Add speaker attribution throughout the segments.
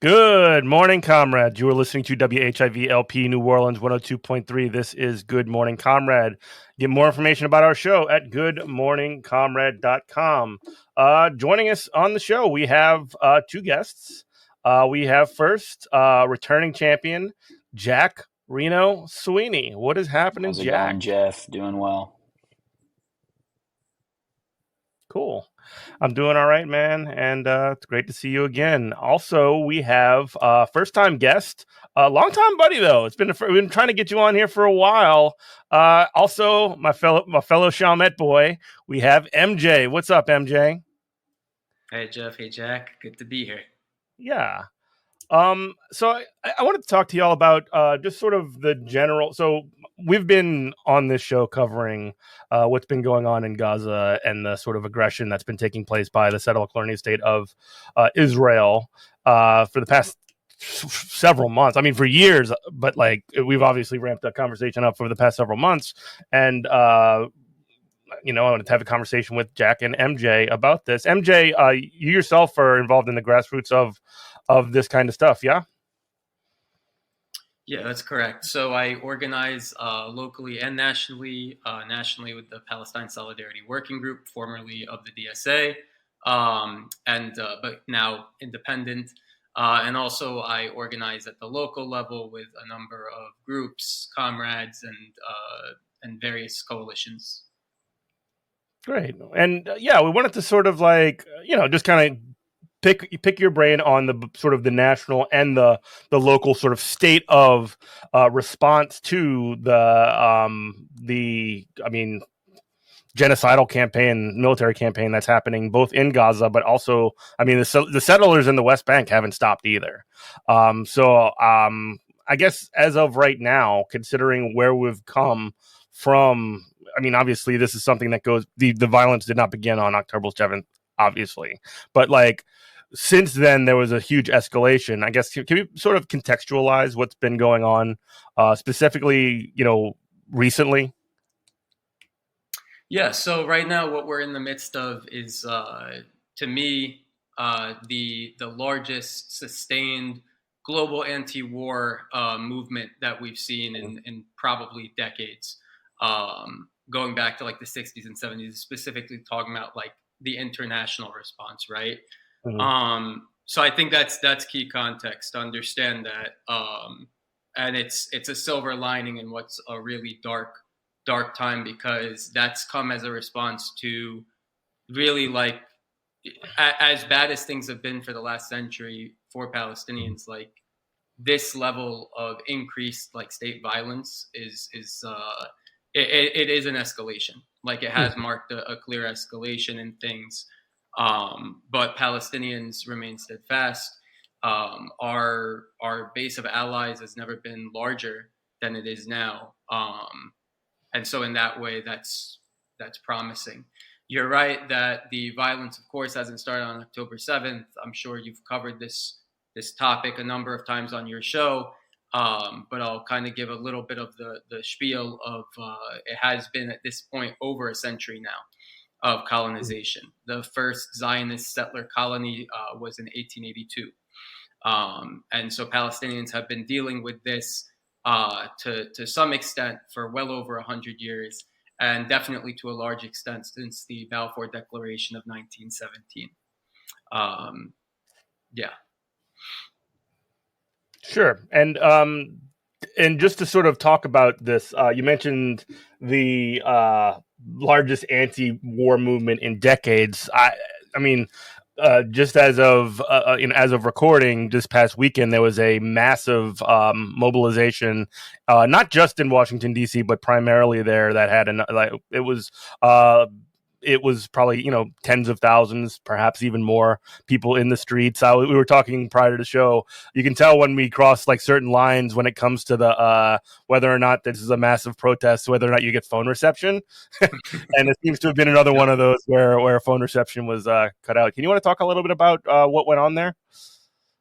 Speaker 1: Good morning, comrades. You are listening to WHIV-LP New Orleans 102.3. This is Good Morning Comrade. Get more information about our show at goodmorningcomrade.com. Joining us on the show, we have two guests. We have first returning champion, Jack Reno Sweeney. What is happening,
Speaker 2: How's it going,
Speaker 1: Jack?
Speaker 2: Jeff? Doing well.
Speaker 1: Cool. I'm doing all right, man, and it's great to see you again. Also, we have first time guest, long time buddy though. We've been trying to get you on here for a while. Also, my fellow Chalmette boy, we have MJ. What's up, MJ?
Speaker 3: Hey Jeff, hey Jack, good to be here.
Speaker 1: Yeah. So I wanted to talk to y'all about just sort of the general. So we've been on this show covering what's been going on in Gaza and the sort of aggression that's been taking place by the settled colonial state of Israel for the past several months. I mean, for years, but like we've obviously ramped that conversation up for the past several months. And I wanted to have a conversation with Jack and MJ about this. MJ, you yourself are involved in the grassroots of this kind of stuff, yeah?
Speaker 3: Yeah, that's correct. So I organize locally and nationally, nationally with the Palestine Solidarity Working Group, formerly of the DSA, but now independent. And also I organize at the local level with a number of groups, comrades, and various coalitions.
Speaker 1: Great. And we wanted to sort of like, just kind of pick your brain on the sort of the national and the local sort of state of response to genocidal campaign, military campaign that's happening both in Gaza, but also, I mean, the settlers in the West Bank haven't stopped either. I guess as of right now, considering where we've come from, I mean, obviously this is something that goes, the violence did not begin on October 7th, obviously, but like, since then, there was a huge escalation. I guess, can we sort of contextualize what's been going on, specifically, recently?
Speaker 3: Yeah, so right now what we're in the midst of is, to me, the largest sustained global anti-war movement that we've seen in probably decades, going back to like the 60s and 70s, specifically talking about like the international response, right?
Speaker 1: Mm-hmm.
Speaker 3: So I think that's key context to understand that, and it's a silver lining in what's a really dark time, because that's come as a response to really like as bad as things have been for the last century for Palestinians, like this level of increased like state violence it is an escalation. Like it has marked a clear escalation in things, but Palestinians remain steadfast. Our base of allies has never been larger than it is now, and so in that way, that's promising. You're right that the violence, of course, hasn't started on October 7th. I'm sure you've covered this topic a number of times on your show, but I'll kind of give a little bit of the spiel of it has been at this point over a century now of colonization. The first Zionist settler colony was in 1882. And so Palestinians have been dealing with this to some extent for well over 100 years, and definitely to a large extent since the Balfour Declaration of 1917. Yeah.
Speaker 1: Sure. And just to sort of talk about this, you mentioned the largest anti-war movement in decades. I mean, just as of recording this past weekend, there was a massive mobilization, not just in Washington D.C., but primarily there. That had it was probably tens of thousands, perhaps even more people in the streets. We were talking prior to the show. You can tell when we cross like certain lines when it comes to the whether or not this is a massive protest, whether or not you get phone reception. And it seems to have been another one of those where phone reception was cut out. Can you want to talk a little bit about what went on there?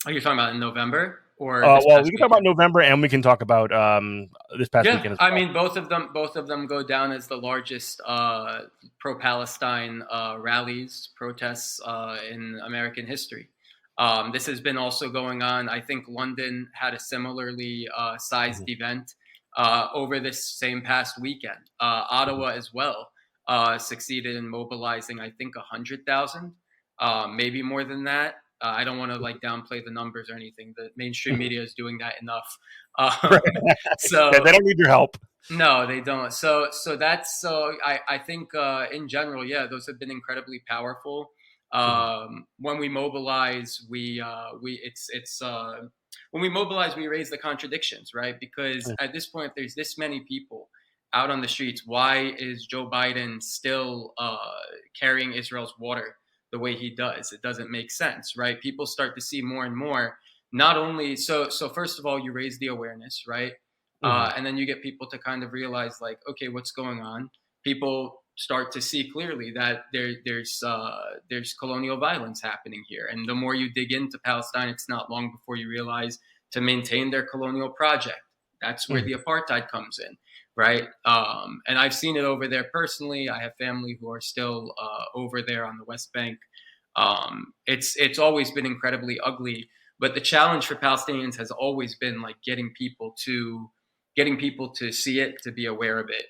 Speaker 3: Are you talking about in November or
Speaker 1: Well,
Speaker 3: this past
Speaker 1: we can
Speaker 3: weekend?
Speaker 1: talk about November, and we can talk about this past weekend as well.
Speaker 3: I mean, both of them go down as the largest pro-Palestine rallies, protests in American history. This has been also going on. I think London had a similarly sized
Speaker 1: Mhm.
Speaker 3: event over this same past weekend. Ottawa as well succeeded in mobilizing, I think, 100,000, maybe more than that. I don't want to like downplay the numbers or anything. The mainstream
Speaker 1: Mhm.
Speaker 3: media is doing that enough.
Speaker 1: Right. They
Speaker 3: So
Speaker 1: don't need your help.
Speaker 3: no, they don't. I think in general, yeah, those have been incredibly powerful.
Speaker 1: Mhm.
Speaker 3: When we mobilize, we it's when we mobilize, we raise the contradictions, right? Because at this point, if there's this many people out on the streets, why is Joe Biden still carrying Israel's water the way he does? It doesn't make sense, right? People start to see more and more. Not only so first of all, you raise the awareness, right?
Speaker 1: Mhm.
Speaker 3: And then you get people to kind of realize, like, okay, what's going on? People start to see clearly that there's colonial violence happening here, and the more you dig into Palestine, it's not long before you realize to maintain their colonial project. That's where
Speaker 1: Mhm.
Speaker 3: the apartheid comes in, right? And I've seen it over there personally. I have family who are still over there on the West Bank. It's always been incredibly ugly, but the challenge for Palestinians has always been like getting people to see it, to be aware of it,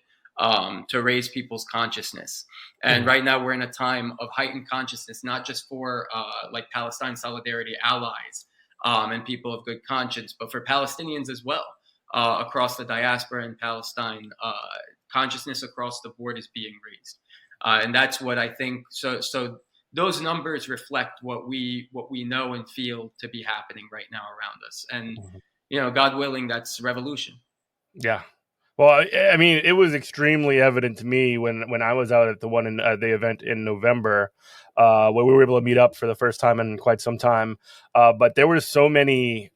Speaker 3: to raise people's consciousness. And
Speaker 1: Mhm.
Speaker 3: right now we're in a time of heightened consciousness, not just for like Palestine solidarity allies and people of good conscience, but for Palestinians as well across the diaspora in Palestine. Consciousness across the board is being raised, and that's what I think. So those numbers reflect what we know and feel to be happening right now around us, and
Speaker 1: Mhm.
Speaker 3: God willing, that's revolution.
Speaker 1: Yeah. Well, I mean, it was extremely evident to me when I was out at the one in the event in November, where we were able to meet up for the first time in quite some time. But there were so many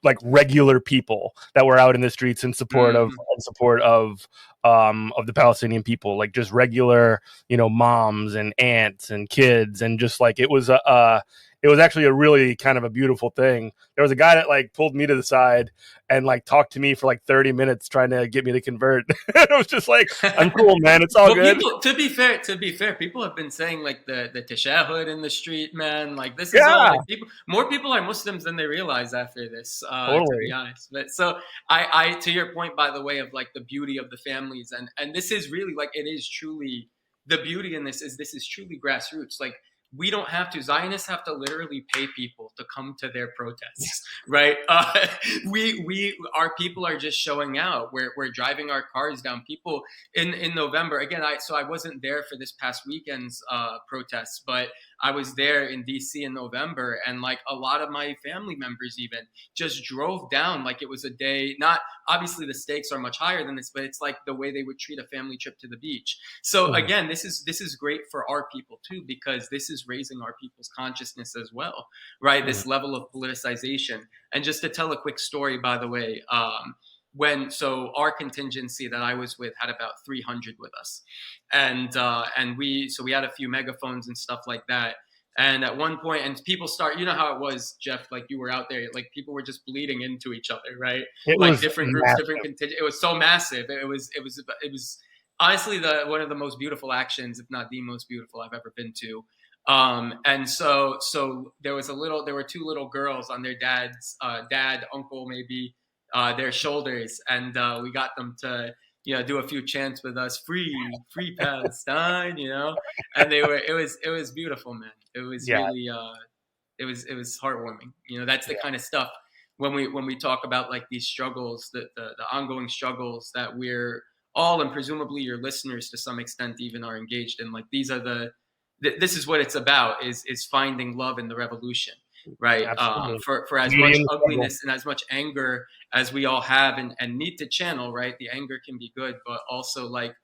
Speaker 1: like regular people that were out in the streets
Speaker 3: Mm-hmm.
Speaker 1: in support of the Palestinian people, like just regular, moms and aunts and kids, and just like it was actually a really kind of a beautiful thing. There was a guy that like pulled me to the side and like talked to me for like 30 minutes trying to get me to convert. It was just like, I'm cool, man. It's all
Speaker 3: But
Speaker 1: good.
Speaker 3: people, to be fair, people have been saying like the tashahhud in the street, man. Like this is all
Speaker 1: Yeah,
Speaker 3: like more people are Muslims than they realize after this. To be
Speaker 1: totally.
Speaker 3: honest, but so I to your point, by the way, of like the beauty of the families, and this is really like it is truly the beauty in this is truly grassroots. Like we don't have to Zionists have to literally pay people to come to their protests, right? We our people are just showing out. We're driving our cars down. People in November. Again, I wasn't there for this past weekend's protests, but I was there in DC in November, and like a lot of my family members even just drove down like it was a day. Not obviously the stakes are much higher than this, but it's like the way they would treat a family trip to the beach. So
Speaker 1: Mhm.
Speaker 3: again, this is great for our people too, because this is raising our people's consciousness as well, right?
Speaker 1: Mhm.
Speaker 3: This level of politicization. And just to tell a quick story, by the way, our contingency that I was with had about 300 with us, and we had a few megaphones and stuff like that. And at one point, and people start, you know how it was, Jeff, like you were out there, like people were just bleeding into each other, right?
Speaker 1: It
Speaker 3: Like
Speaker 1: was
Speaker 3: different groups, different
Speaker 1: massive.
Speaker 3: contingent. It was so massive. It was honestly the one of the most beautiful actions, if not the most beautiful I've ever been to. And so there were two little girls on their uncle, maybe their shoulders, and we got them to do a few chants with us, free Palestine, and it was beautiful, man. It was
Speaker 1: Yeah,
Speaker 3: really it was heartwarming. That's the
Speaker 1: yeah.
Speaker 3: kind of stuff when we talk about like these struggles, the ongoing struggles that we're all, and presumably your listeners to some extent even, are engaged in. Like these are this is what it's about, is finding love in the revolution, right?
Speaker 1: Absolutely.
Speaker 3: For as
Speaker 1: Beauty
Speaker 3: much
Speaker 1: in the struggle.
Speaker 3: ugliness and as much anger as we all have and need to channel, right? The anger can be good, but also like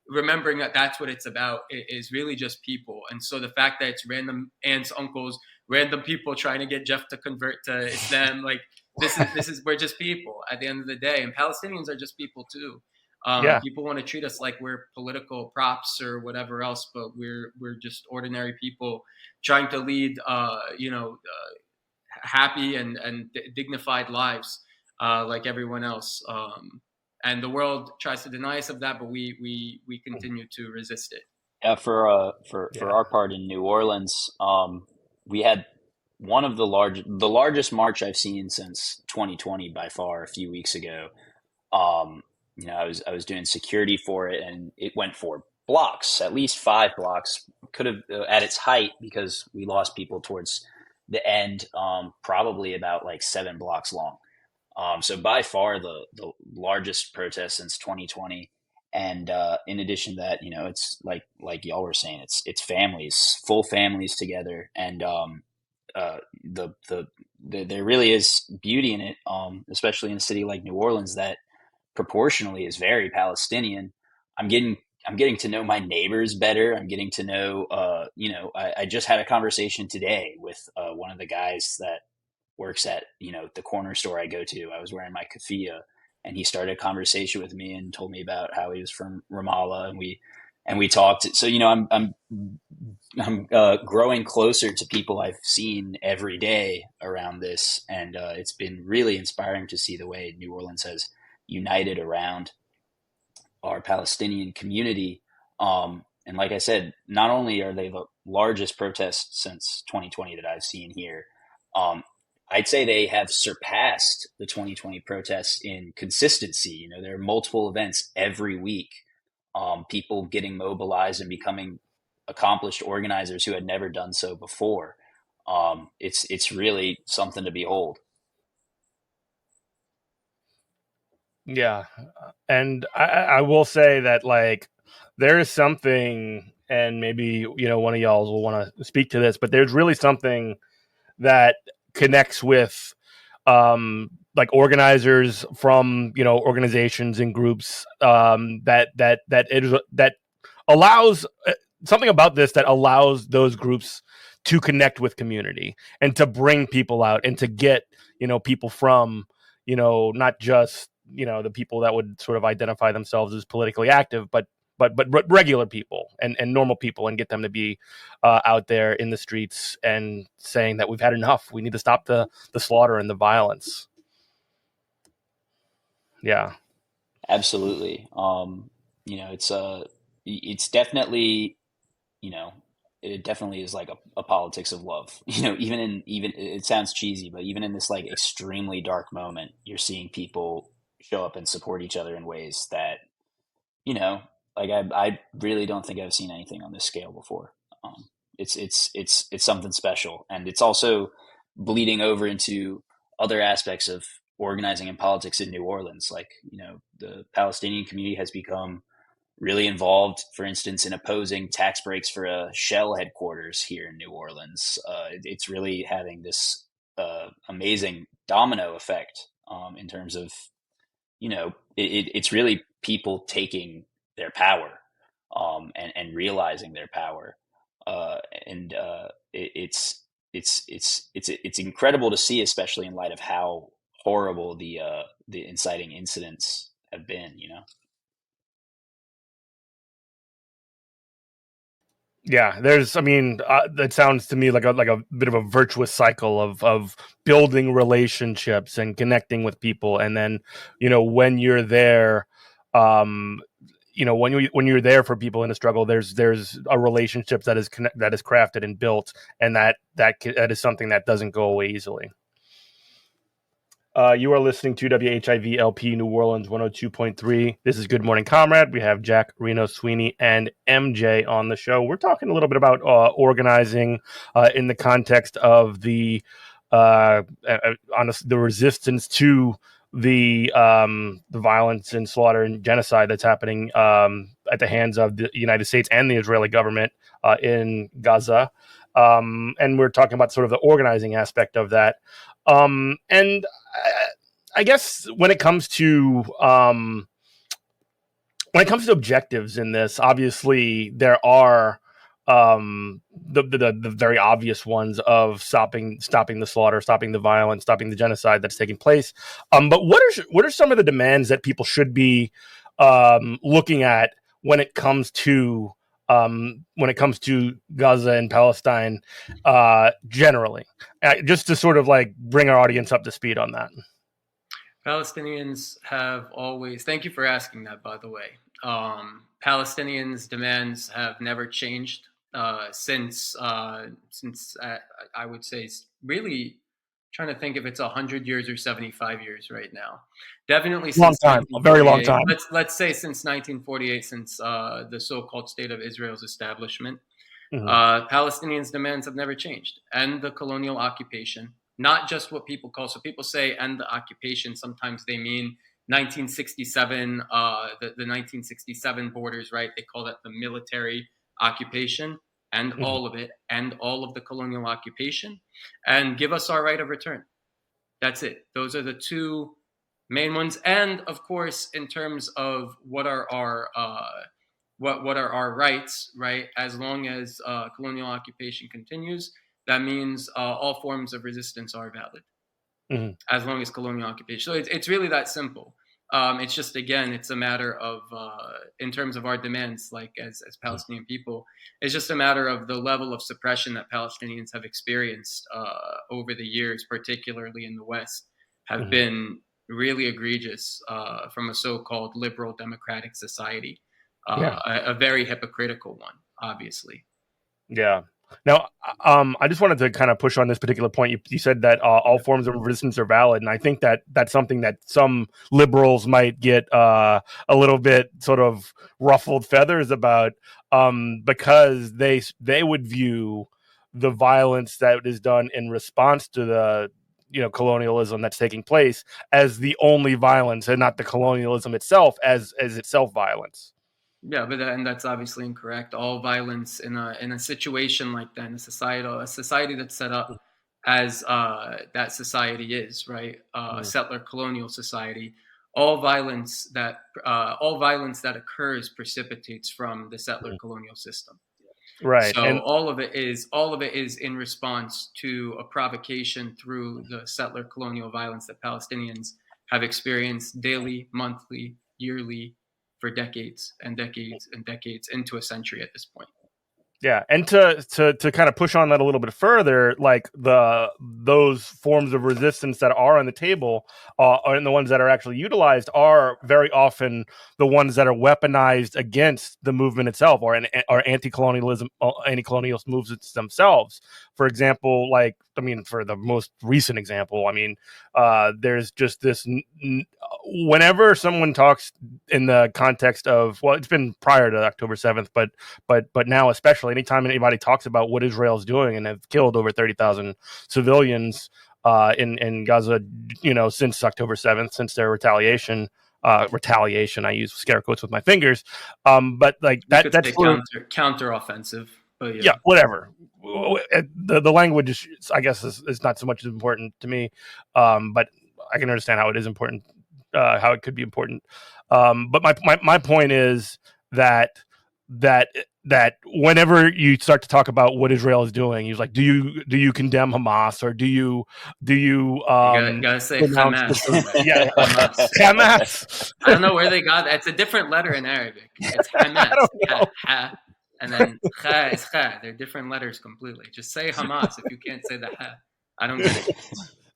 Speaker 3: remembering that that's what it's about, is really just people. And so the fact that it's random aunts, uncles, random people trying to get Jeff to convert to Islam, like this is we're just people at the end of the day, and Palestinians are just people too.
Speaker 1: Yeah.
Speaker 3: People want to treat us like we're political props or whatever else, but we're just ordinary people trying to lead, happy and dignified lives, like everyone else. And the world tries to deny us of that, but we continue to resist it.
Speaker 2: Yeah, for
Speaker 1: Yeah.
Speaker 2: our part in New Orleans, we had one of the largest march I've seen since 2020 by far. A few weeks ago, um, I was doing security for it, and it went for blocks, at least 5 blocks. Could have at its height, because we lost people towards the end, probably about like 7 blocks long. So by far the largest protest since 2020. And in addition to that, it's like y'all were saying, it's families, full families together, and uh, there really is beauty in it, especially in a city like New Orleans that proportionally is very Palestinian. I'm getting I'm getting to know my neighbors better. I'm getting to know, I just had a conversation today with one of the guys that works at, the corner store I go to. I was wearing my keffiyeh, and he started a conversation with me and told me about how he was from Ramallah, and we talked. So, I'm growing closer to people I've seen every day around this, and it's been really inspiring to see the way New Orleans has united around our Palestinian community. And like I said, not only are they the largest protest since 2020 that I've seen here, um, I'd say they have surpassed the 2020 protests in consistency. There are multiple events every week, people getting mobilized and becoming accomplished organizers who had never done so before. It's really something to behold.
Speaker 1: Yeah, and I will say that like there is something, and maybe one of y'all will want to speak to this, but there's really something that connects with like organizers from organizations and groups that allows something about this that allows those groups to connect with community and to bring people out and to get people from not just the people that would sort of identify themselves as politically active, but regular people and normal people, and get them to be out there in the streets and saying that we've had enough. We need to stop the slaughter and the violence. Yeah.
Speaker 2: Absolutely. It's definitely, you know, it definitely is like a politics of love. Even it sounds cheesy, but even in this like extremely dark moment, you're seeing people show up and support each other in ways that, you know, like I really don't think I've seen anything on this scale before. It's something special, and it's also bleeding over into other aspects of organizing and politics in New Orleans. Like, the Palestinian community has become really involved, for instance, in opposing tax breaks for a Shell headquarters here in New Orleans. It's really having this amazing domino effect, in terms of, it's really people taking their power, and realizing their power. And it's incredible to see, especially in light of how horrible the inciting incidents have been.
Speaker 1: Yeah, I mean, that sounds to me like a bit of a virtuous cycle of building relationships and connecting with people, and then when you're there, um, when you're there for people in a struggle, there's a relationship that is crafted and built, and that is something that doesn't go away easily. You are listening to WHIV New Orleans 102.3. This is Good Morning Comrade. We have Jack, Reno Sweeney, and MJ on the show. We're talking a little bit about organizing in the context of the resistance to the violence and slaughter and genocide that's happening at the hands of the United States and the Israeli government in Gaza. And we're talking about sort of the organizing aspect of that. And I guess when it comes to objectives in this, obviously there are the very obvious ones of stopping the slaughter, stopping the violence, stopping the genocide that's taking place. But what are some of the demands that people should be looking at when it comes to Gaza and Palestine generally, just to sort of like bring our audience up to speed on that.
Speaker 3: Palestinians have always, thank you for asking that, by the way. Palestinians' demands have never changed since I would say really trying to think if it's 100 years or 75 years right now. Definitely
Speaker 1: Long
Speaker 3: since
Speaker 1: time, a very long
Speaker 3: 1948.
Speaker 1: time.
Speaker 3: Let's say since 1948, since the so-called State of Israel's establishment.
Speaker 1: Hmm.
Speaker 3: Palestinians' demands have never changed. End the colonial occupation, not just what people call. So people say end the occupation. Sometimes they mean 1967, the 1967 borders, right? They call that the military occupation. End
Speaker 1: Hmm.
Speaker 3: all of it. End all of the colonial occupation, and give us our right of return. That's it. Those are the two main ones. And of course, in terms of what are our what are our rights, right? As long as colonial occupation continues, that means all forms of resistance are valid
Speaker 1: Hmm.
Speaker 3: as long as colonial occupation. So it's really that simple. It's just, again, it's a matter of, in terms of our demands, like as Palestinian people, it's just a matter of the level of suppression that Palestinians have experienced over the years, particularly in the West, have
Speaker 1: Hmm.
Speaker 3: been really egregious from a so-called liberal democratic society,
Speaker 1: Yeah.
Speaker 3: a very hypocritical one, obviously.
Speaker 1: Yeah. Now, I just wanted to kind of push on this particular point. You said that all forms of resistance are valid, and I think that that's something that some liberals might get a little bit sort of ruffled feathers about, because they would view the violence that is done in response to the colonialism that's taking place as the only violence, and not the colonialism itself as itself violence.
Speaker 3: Yeah, but and that's obviously incorrect. All violence in a situation like that, in a society that's set up as that society is, right, a
Speaker 1: Mhm.
Speaker 3: settler colonial society, all violence that occurs precipitates from the settler
Speaker 1: Mhm.
Speaker 3: colonial system.
Speaker 1: Right,
Speaker 3: So
Speaker 1: and
Speaker 3: all of it is in response to a provocation through the settler colonial violence that Palestinians have experienced daily, monthly, yearly, for decades and decades and decades, into a century at this point.
Speaker 1: yeah, and to kind of push on that a little bit further, like those forms of resistance that are on the table, and the ones that are actually utilized are very often the ones that are weaponized against the movement itself, or anti-colonialism, anti-colonial movements themselves. For example, like, I mean, for the most recent example, I mean, there's just this. Whenever someone talks in the context of, well, it's been prior to October 7th, but now, especially, anytime anybody talks about what Israel's doing, and have killed over 30,000 civilians in Gaza, since October 7th, since their retaliation. I use scare quotes with my fingers, but like
Speaker 3: You
Speaker 1: that.
Speaker 3: could
Speaker 1: That's
Speaker 3: say
Speaker 1: sort of,
Speaker 3: counter offensive, but yeah.
Speaker 1: yeah, whatever. The language, I guess, is not so much important to me, but I can understand how it is important, how it could be important. But my point is that that that whenever you start to talk about what Israel is doing, he's like, do you condemn Hamas, or do you
Speaker 3: You gotta say
Speaker 1: denounce
Speaker 3: Hamas.
Speaker 1: the yeah,
Speaker 3: Hamas.
Speaker 1: Hamas?
Speaker 3: I don't know where they got that. It's a different letter in Arabic. It's
Speaker 1: I
Speaker 3: Hamas.
Speaker 1: don't
Speaker 3: Ha,
Speaker 1: know.
Speaker 3: ha. And then Kha is Kha. They're different letters completely. Just say Hamas if you can't say the Ha. I don't get it.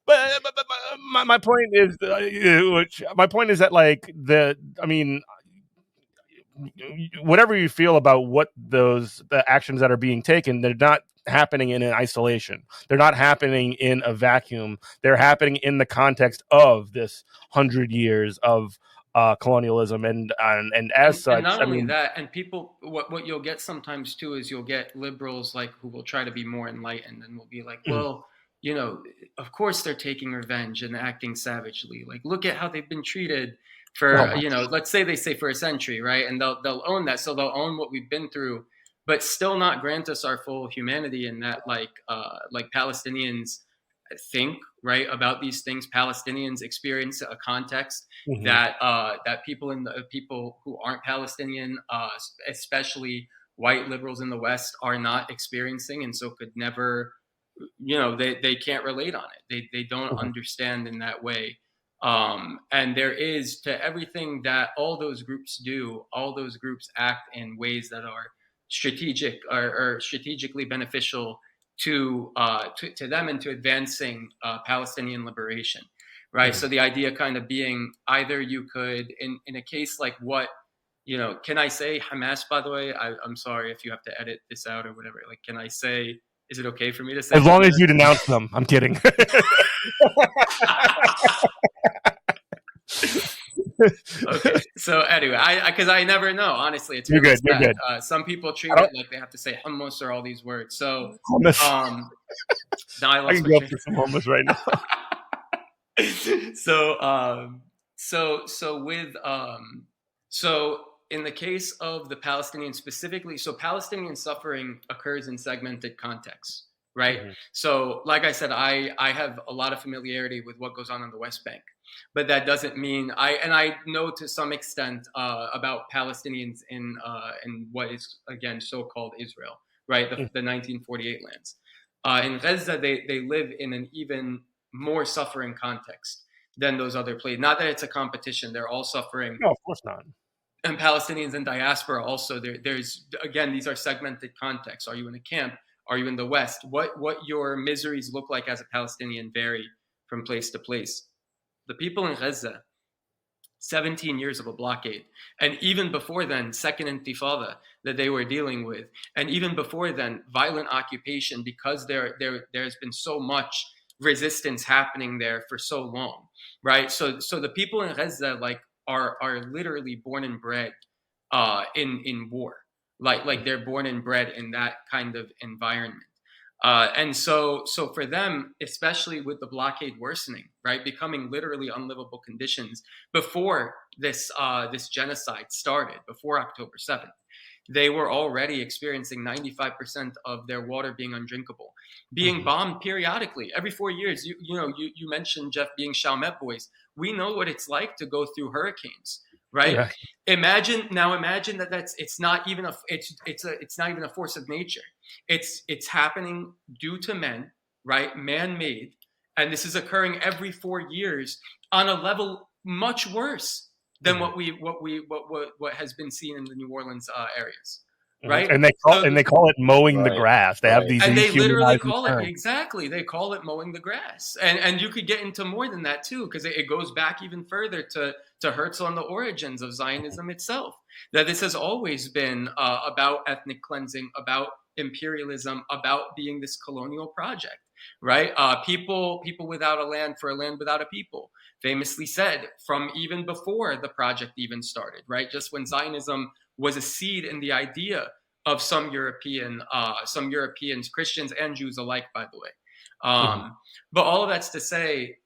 Speaker 1: But my point is, my point is that, like, I mean, whatever you feel about the actions that are being taken, they're not happening in an isolation. They're not happening in a vacuum. They're happening in the context of this 100 years of colonialism, and as
Speaker 3: And
Speaker 1: such,
Speaker 3: not
Speaker 1: I
Speaker 3: only
Speaker 1: mean,
Speaker 3: that, and people, what you'll get sometimes too is you'll get liberals like who will try to be more enlightened and will be like,
Speaker 1: mhm.
Speaker 3: well, you know, of course they're taking revenge and acting savagely. Like, look at how they've been treated
Speaker 1: Oh
Speaker 3: for,
Speaker 1: my,
Speaker 3: let's say they say for a century, right? And they'll own that, so they'll own what we've been through, but still not grant us our full humanity. And that, like Palestinians think, right, about these things. Palestinians experience a context
Speaker 1: mhm,
Speaker 3: that people who aren't Palestinian, especially white liberals in the West, are not experiencing, and so could never, they can't relate on it. They don't
Speaker 1: mhm,
Speaker 3: understand in that way. And there is, to everything that all those groups do, all those groups act in ways that are strategic, or strategically beneficial to them and to advancing Palestinian liberation, right?
Speaker 1: mhm.
Speaker 3: So the idea kind of being, either you could, in a case like what, can I say Hamas, by the way? I'm sorry if you have to edit this out or whatever. Like, can I say Is it okay for me to say?
Speaker 1: As long as you denounce them. I'm kidding.
Speaker 3: Okay. So anyway, because I never know. Honestly, it's
Speaker 1: You're
Speaker 3: really
Speaker 1: good. You're
Speaker 3: sad.
Speaker 1: good.
Speaker 3: Some people treat it like they have to say hummus or all these words. So
Speaker 1: Hummus.
Speaker 3: now I
Speaker 1: I
Speaker 3: lost
Speaker 1: can
Speaker 3: my
Speaker 1: go
Speaker 3: train.
Speaker 1: for some hummus right now.
Speaker 3: So with so in the case of the Palestinians specifically, so Palestinian suffering occurs in segmented contexts, right?
Speaker 1: Mhm.
Speaker 3: So like I said, I have a lot of familiarity with what goes on the West Bank, but that doesn't mean I know to some extent about Palestinians in what is again so-called Israel, right? The 1948 lands. In Gaza, they live in an even more suffering context than those other places. Not that it's a competition; they're all suffering.
Speaker 1: No, of course not.
Speaker 3: And Palestinians in diaspora also. There's again, these are segmented contexts. Are you in a camp? Are you in the West? What your miseries look like as a Palestinian vary from place to place. The people in Gaza, 17 years of a blockade. And even before then, Second Intifada that they were dealing with. And even before then, violent occupation because there's been so much resistance happening there for so long, right? So the people in Gaza like are literally born and bred in war. Like they're born and bred in that kind of environment. And so for them, especially with the blockade worsening, right, becoming literally unlivable conditions before this genocide started, before October 7th, they were already experiencing 95% of their water being undrinkable, being bombed periodically every 4 years. You mentioned, Jeff, being Chalmette boys. We know what it's like to go through hurricanes, right?
Speaker 1: Yeah.
Speaker 3: Imagine that it's not even a force of nature. It's happening due to men, right? Man-made, and this is occurring every 4 years on a level much worse than what has been seen in the New Orleans areas, right?
Speaker 1: And they call it mowing the grass. They have these
Speaker 3: and they literally
Speaker 1: inhumanizing
Speaker 3: call it
Speaker 1: terms.
Speaker 3: exactly. They call it mowing the grass, and you could get into more than that too, because it goes back even further to Herzl and the origins of Zionism itself. That this has always been about ethnic cleansing, about imperialism, about being this colonial project, right? People without a land for a land without a people, famously said from even before the project even started, right? Just when Zionism was a seed in the idea of some Europeans, Christians and Jews alike, by the way. But all of that's to say,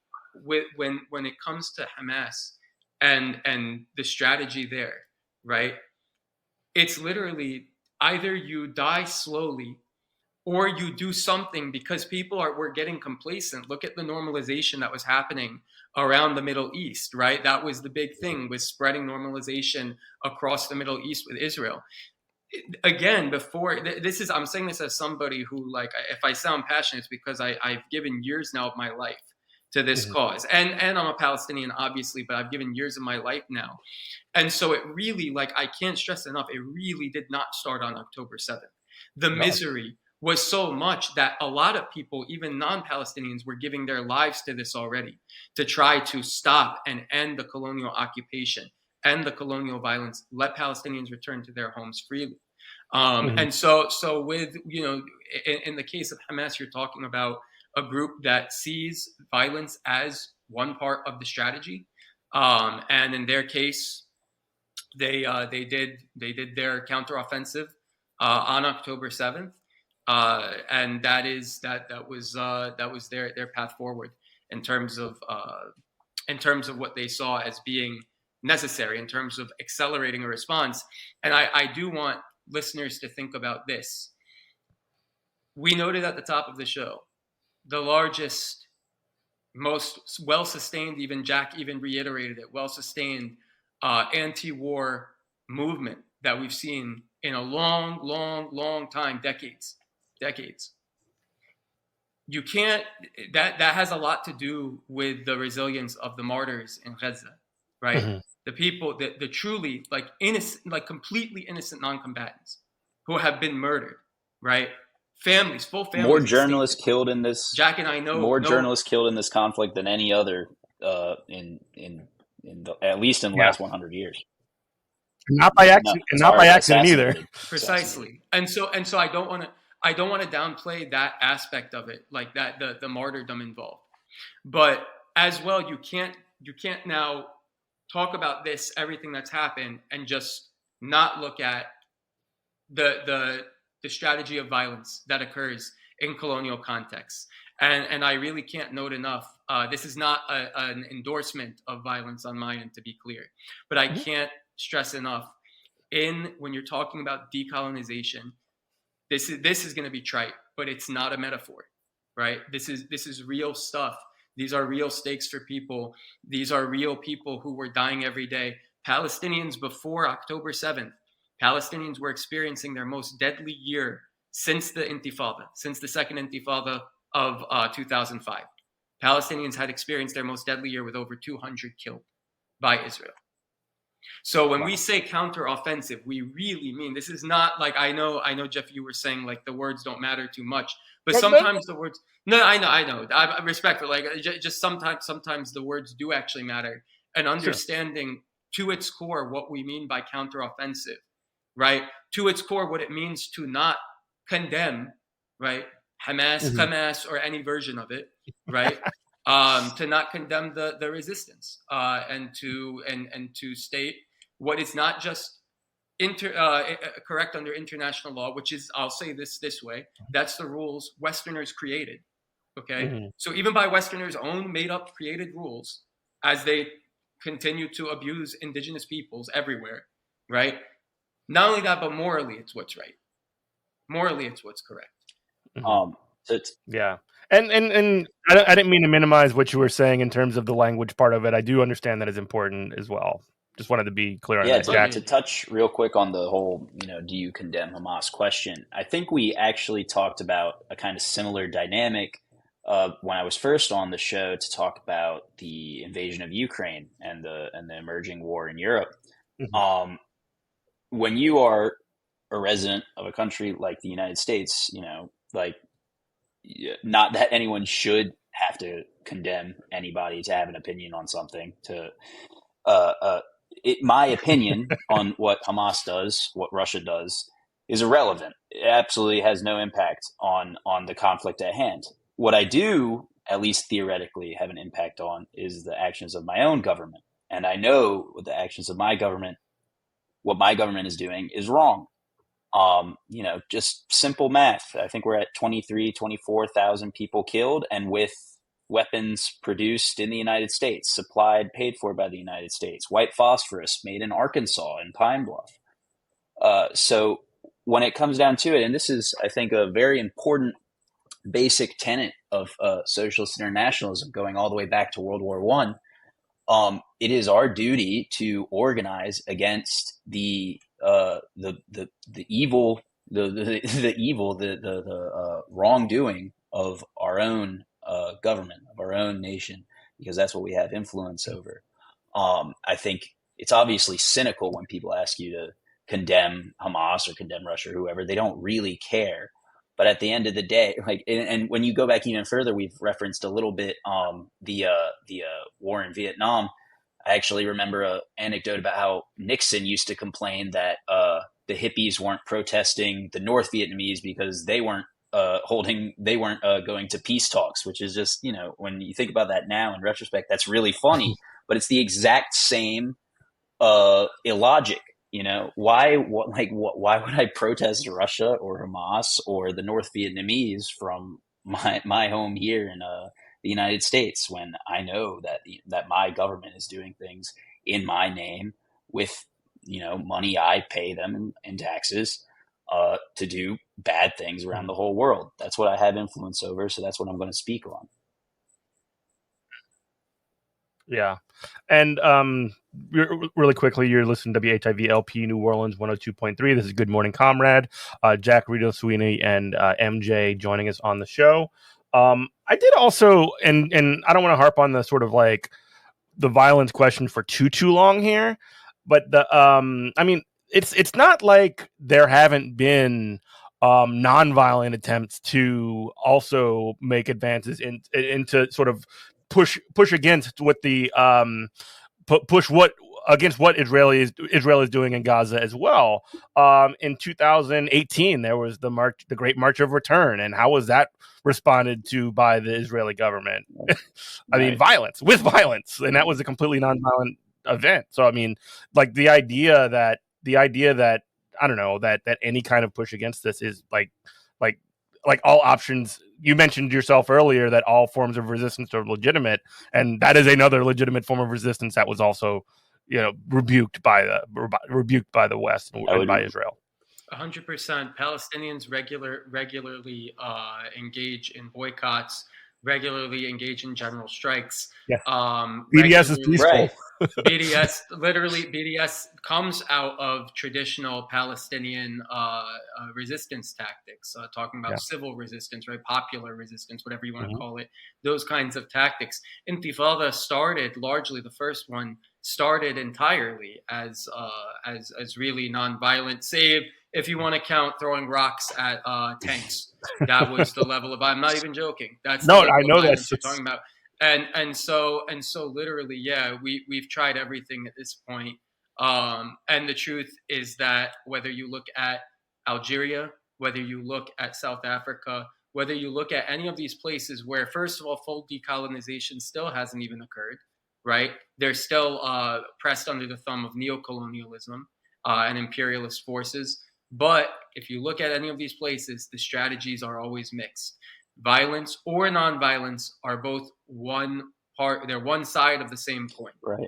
Speaker 3: when it comes to Hamas and the strategy there, right? It's literally either you die slowly or you do something, because people were getting complacent. Look at the normalization that was happening around the Middle East, right? That was the big thing, was spreading normalization across the Middle East with Israel. Again, I'm saying this as somebody who, like, if I sound passionate, it's because I've given years now of my life to this cause. And I'm a Palestinian, obviously, but I've given years of my life now. And so it really, like, I can't stress enough, it really did not start on October 7th. The misery was so much that a lot of people, even non-Palestinians, were giving their lives to this already, to try to stop and end the colonial occupation, end the colonial violence, let Palestinians return to their homes freely. And so with, in the case of Hamas, you're talking about a group that sees violence as one part of the strategy. And in their case, they did their counteroffensive on October 7th. And that was their path forward in terms of what they saw as being necessary, in terms of accelerating a response. And I do want listeners to think about this. We noted at the top of the show, the largest, most well-sustained, even Jack even reiterated it, well-sustained anti-war movement that we've seen in a long time, decades. You can't, that has a lot to do with the resilience of the martyrs in Gaza, right? The people, the truly, like, innocent, like completely innocent non-combatants who have been murdered, right? Families, full families.
Speaker 2: More journalists killed in this.
Speaker 3: Jack and I know
Speaker 2: more journalists killed in this conflict than any other at least in the last 100 years.
Speaker 1: Not by accident, either.
Speaker 3: Precisely. And so I don't want to. I don't want to downplay that aspect of it, like that the martyrdom involved. But as well, you can't now talk about this, everything that's happened, and just not look at the strategy of violence that occurs in colonial contexts. And I really can't note enough. This is not an endorsement of violence on my end, to be clear, but I can't stress enough when you're talking about decolonization. This is going to be trite, but it's not a metaphor, right? This is real stuff. These are real stakes for people. These are real people who were dying every day. Palestinians before October 7th, Palestinians were experiencing their most deadly year since the Intifada, since the second Intifada of 2005. Palestinians had experienced their most deadly year with over 200 killed by Israel. So when we say counteroffensive, we really mean, this is not like, I know, Jeff, you were saying like the words don't matter too much, but sometimes the words, no, I know, I respect it. Like just sometimes the words do actually matter, and understanding to its core what we mean by counteroffensive, right? To its core, what it means to not condemn, right? Hamas, or any version of it, right? To not condemn the resistance, and to state what is not just correct under international law, which is, I'll say this way, that's the rules Westerners created. Okay, so even by Westerners' own made-up, created rules, as they continue to abuse indigenous peoples everywhere, right? Not only that, but morally, it's what's right. Morally, it's what's correct.
Speaker 2: So it's,
Speaker 1: yeah. And I didn't mean to minimize what you were saying in terms of the language part of it. I do understand that is important as well. Just wanted to be clear on that.
Speaker 2: Jack, to touch real quick on the whole, do you condemn Hamas question? I think we actually talked about a kind of similar dynamic when I was first on the show to talk about the invasion of Ukraine and the emerging war in Europe. When you are a resident of a country like the United States, like, not that anyone should have to condemn anybody to have an opinion on something. My opinion on what Hamas does, what Russia does, is irrelevant. It absolutely has no impact on the conflict at hand. What I do, at least theoretically, have an impact on is the actions of my own government. And I know what the actions of my government, what my government is doing, is wrong. Just simple math. I think we're at 24,000 people killed, and with weapons produced in the United States, supplied, paid for by the United States, white phosphorus made in Arkansas and Pine Bluff. So when it comes down to it, and this is, I think, a very important basic tenet of socialist internationalism going all the way back to World War I, it is our duty to organize against the evil, the wrongdoing of our own government, of our own nation, because that's what we have influence over. I think it's obviously cynical when people ask you to condemn Hamas or condemn Russia or whoever. They don't really care. But at the end of the day, like, and when you go back even further, we've referenced a little bit the war in Vietnam. I actually remember an anecdote about how Nixon used to complain that the hippies weren't protesting the North Vietnamese because they weren't going to peace talks, which is just, when you think about that now in retrospect, that's really funny, but it's the exact same illogic. Why would I protest Russia or Hamas or the North Vietnamese from my home here in the United States when I know that my government is doing things in my name with money I pay them in taxes to do bad things around the whole world. That's what I have influence over, so that's what I'm going to speak on.
Speaker 1: Yeah. And really quickly, you're listening to WHIV-LP New Orleans 102.3. This is Good Morning Comrade. Jack, Reno Sweeney, and MJ joining us on the show. I did also, and I don't want to harp on the sort of like the violence question for too long here, but it's not like there haven't been nonviolent attempts to also make advances into sort of push against what the push what against what Israel is doing in Gaza as well. In 2018, there was the Great March of Return, and how was that responded to by the Israeli government? I mean, violence, and that was a completely nonviolent event. So, I mean, like the idea that I don't know that any kind of push against this is like all options. You mentioned yourself earlier that all forms of resistance are legitimate, and that is another legitimate form of resistance that was also, rebuked by the West and by Israel.
Speaker 3: 100%. Palestinians regularly engage in boycotts, regularly engage in general strikes.
Speaker 1: Yeah. BDS is peaceful.
Speaker 2: Right.
Speaker 3: BDS comes out of traditional Palestinian resistance tactics, talking about civil resistance, right? Popular resistance, whatever you want to call it, those kinds of tactics. Intifada started largely, the first one started entirely as really nonviolent, save if you want to count throwing rocks at tanks. That was the level of, I'm not even joking. That's the level
Speaker 1: I know
Speaker 3: of violence
Speaker 1: that
Speaker 3: you're talking about. And so literally, yeah, we've tried everything at this point. And the truth is that whether you look at Algeria, whether you look at South Africa, whether you look at any of these places where, first of all, full decolonization still hasn't even occurred, right? They're still pressed under the thumb of neocolonialism and imperialist forces. But if you look at any of these places, the strategies are always mixed. Violence or nonviolence are both one part. They're one side of the same coin.
Speaker 2: Right.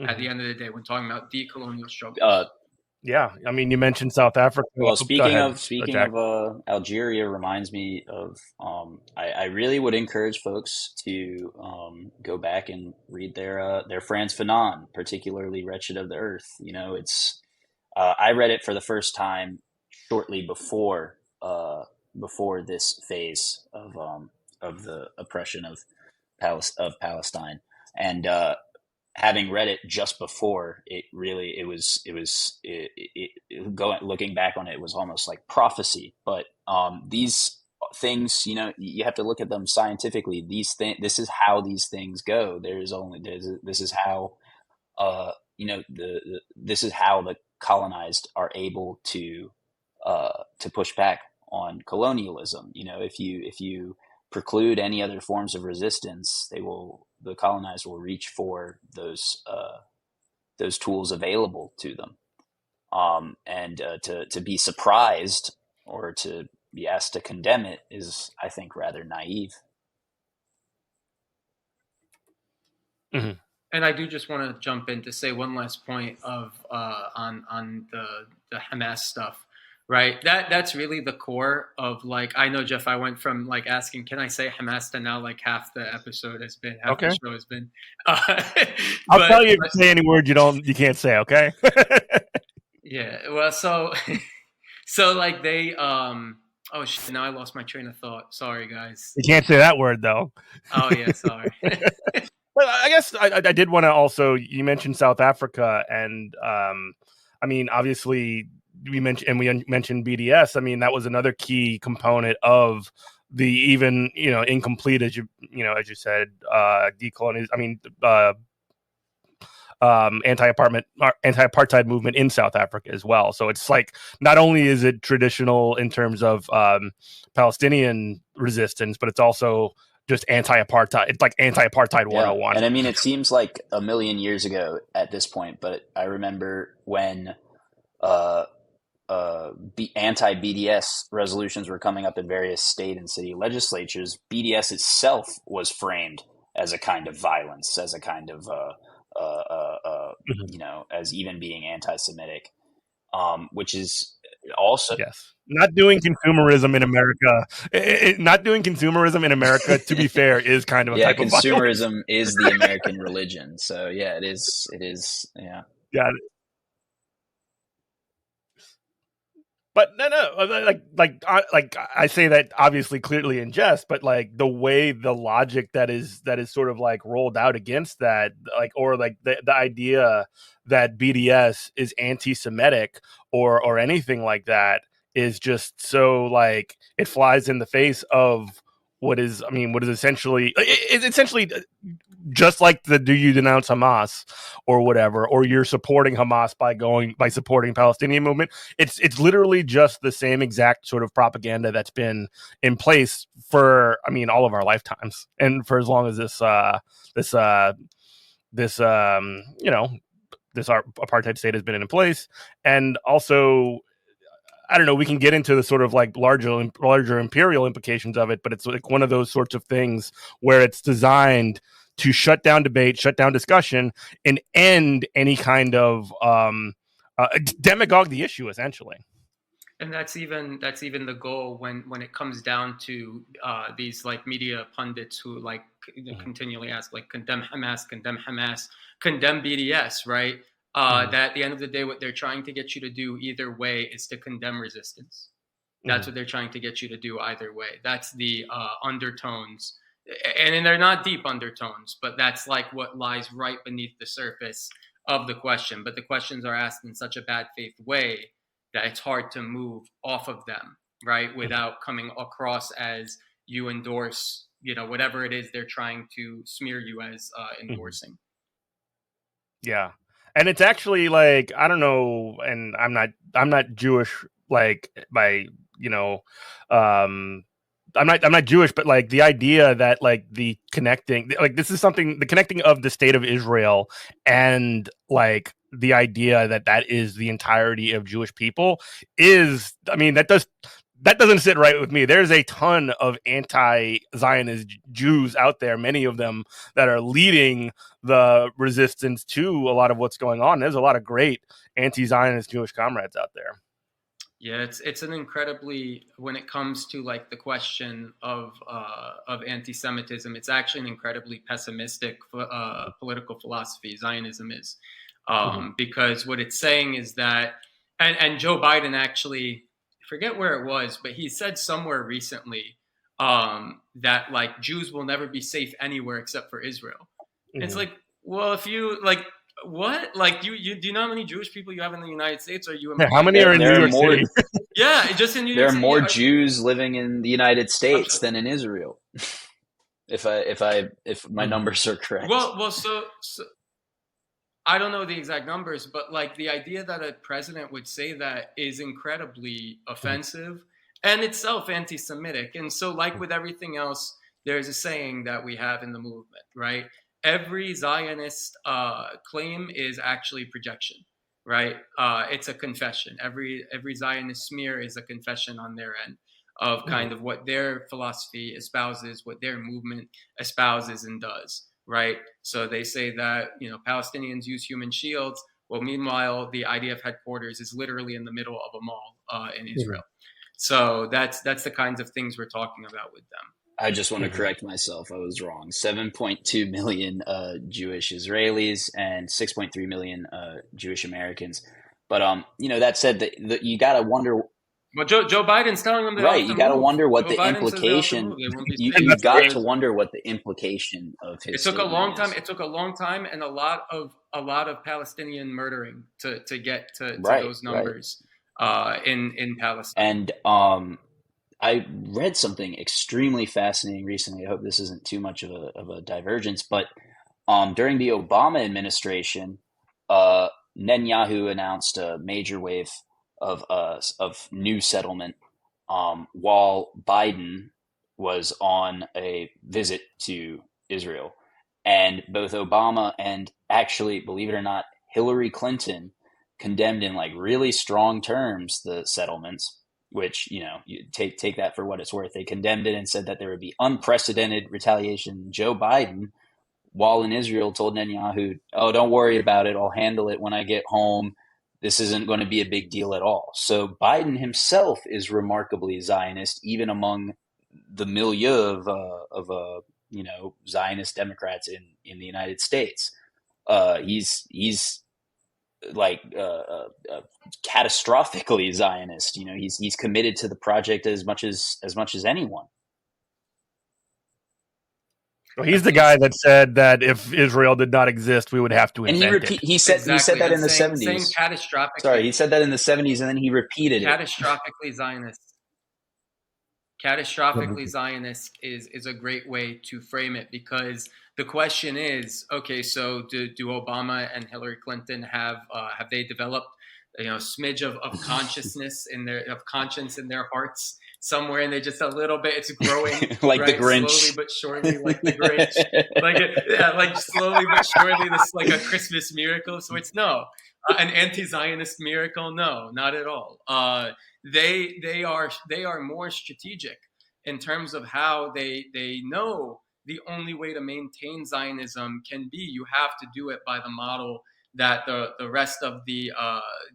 Speaker 3: At the end of the day, when talking about decolonial struggles.
Speaker 1: Yeah, I mean, you mentioned South Africa.
Speaker 2: Well, speaking of Algeria, reminds me of I really would encourage folks to go back and read their Frantz Fanon, particularly "Wretched of the Earth." It's I read it for the first time shortly before this phase of the oppression of Palestine, and having read it just before, looking back on it, was almost like prophecy. But these things, you have to look at them scientifically. This is how these things go. This is how this is how the colonized are able to push back on colonialism. If you preclude any other forms of resistance, the colonized will reach for those tools available to them. And to be surprised or to be asked to condemn it is, I think, rather naive.
Speaker 3: Mm-hmm. And I do just want to jump in to say one last point of on the Hamas stuff. Right. That's really the core of, like, I know, Jeff, I went from like asking, can I say Hamas, to now like half the episode has been, the show has been.
Speaker 1: I'll tell you if you say any word you can't say. Okay.
Speaker 3: Yeah. Well, so like they, oh shit, now I lost my train of thought. Sorry, guys.
Speaker 1: You can't say that word though.
Speaker 3: Oh yeah. Sorry.
Speaker 1: Well, I guess I did want to also, you mentioned South Africa, and I mean, obviously, we mentioned BDS. I mean, that was another key component of the even incomplete, as you said, decolonization. I mean, anti-apartheid movement in South Africa as well. So it's like, not only is it traditional in terms of Palestinian resistance, but it's also just anti-apartheid. It's like anti-apartheid 101.
Speaker 2: And I mean, it seems like a million years ago at this point, but I remember when anti-BDS resolutions were coming up in various state and city legislatures. BDS itself was framed as a kind of violence, as a kind of as even being anti-Semitic, which is also
Speaker 1: not doing consumerism in America. Not doing consumerism in America, to be fair, is kind of a type of violence.
Speaker 2: Consumerism is the American religion. So yeah, it is. Yeah.
Speaker 1: Yeah. But no, like I say that obviously clearly in jest, but like the way the logic that is sort of like rolled out against that, like, or like the idea that BDS is anti-Semitic or anything like that is just so, like, it flies in the face of what is essentially just like the do you denounce Hamas or whatever, or you're supporting Hamas by supporting Palestinian movement. It's literally just the same exact sort of propaganda that's been in place for, I mean, all of our lifetimes, and for as long as this this apartheid state has been in place. And also, I don't know, we can get into the sort of like larger imperial implications of it, but it's like one of those sorts of things where it's designed to shut down debate, shut down discussion, and end any kind of demagogue the issue, essentially.
Speaker 3: And that's even the goal when it comes down to these like media pundits who like continually ask like condemn Hamas, condemn BDS, right? That at the end of the day, what they're trying to get you to do either way is to condemn resistance. That's what they're trying to get you to do either way. That's the undertones, and they're not deep undertones, but that's like what lies right beneath the surface of the question. But the questions are asked in such a bad faith way that it's hard to move off of them, right? Without coming across as you endorse, whatever it is they're trying to smear you as endorsing.
Speaker 1: Yeah. And it's actually like, I don't know, and I'm not Jewish, like by, I'm not Jewish, but like the idea that like the connecting of the state of Israel and like the idea that is the entirety of Jewish people is, I mean, that doesn't sit right with me. There's a ton of anti-Zionist Jews out there, many of them that are leading the resistance to a lot of what's going on. There's a lot of great anti-Zionist Jewish comrades out there.
Speaker 3: Yeah, it's an incredibly, when it comes to like the question of anti-Semitism, it's actually an incredibly pessimistic political philosophy. Zionism is, because what it's saying is that, and Joe Biden actually, I forget where it was, but he said somewhere recently that like Jews will never be safe anywhere except for Israel. It's like, well, if you like. What? Like you do you know how many Jewish people you have in the United States? Are you?
Speaker 1: How many are in New York City?
Speaker 3: Yeah, just in New York City.
Speaker 2: There are more Jews living in the United States than in Israel. If my numbers are correct.
Speaker 3: Well, so I don't know the exact numbers, but like the idea that a president would say that is incredibly offensive and itself anti-Semitic. And so, like with everything else, there's a saying that we have in the movement, right? Every Zionist claim is actually projection, right? It's a confession. Every Zionist smear is a confession on their end of kind of what their philosophy espouses, what their movement espouses and does, right? So they say that, Palestinians use human shields. Well, meanwhile, the IDF headquarters is literally in the middle of a mall in Israel. So that's the kinds of things we're talking about with them.
Speaker 2: I just want to correct myself. I was wrong. 7.2 million Jewish Israelis and 6.3 million Jewish Americans. But that said, that you got to wonder.
Speaker 3: Well, Joe Biden's telling them
Speaker 2: right. You got to wonder what the implication. You've got to wonder what the implication of his.
Speaker 3: It took a long time. It took a long time and a lot of Palestinian murdering to get to those numbers in Palestine.
Speaker 2: And I read something extremely fascinating recently. I hope this isn't too much of a divergence, but during the Obama administration, Netanyahu announced a major wave of new settlement while Biden was on a visit to Israel. And both Obama and actually, believe it or not, Hillary Clinton condemned in like really strong terms the settlements, which, you take that for what it's worth. They condemned it and said that there would be unprecedented retaliation. Joe Biden, while in Israel, told Netanyahu, "Oh, don't worry about it. I'll handle it when I get home. This isn't going to be a big deal at all." So Biden himself is remarkably Zionist, even among the milieu of Zionist Democrats in the United States. He's like catastrophically Zionist. He's committed to the project as much as anyone.
Speaker 1: Well, he's the guy that said that if Israel did not exist, we would have to invent it.
Speaker 2: He said that in the 70s.
Speaker 3: Saying catastrophic.
Speaker 2: Sorry, he said that in the 70s, and then he repeated
Speaker 3: catastrophically Zionist. Catastrophically Zionist is a great way to frame it, because the question is, okay, so do Obama and Hillary Clinton have they developed, you know, a smidge of consciousness in their of conscience in their hearts somewhere, and they just a little bit, it's growing,
Speaker 2: Like the
Speaker 3: right, slowly
Speaker 2: Grinch.
Speaker 3: but surely, like the Grinch, yeah, like slowly but surely, this like a Christmas miracle. So it's no, an anti-Zionist miracle, no, not at all. They are more strategic in terms of how they know the only way to maintain Zionism can be, you have to do it by the model that the rest of the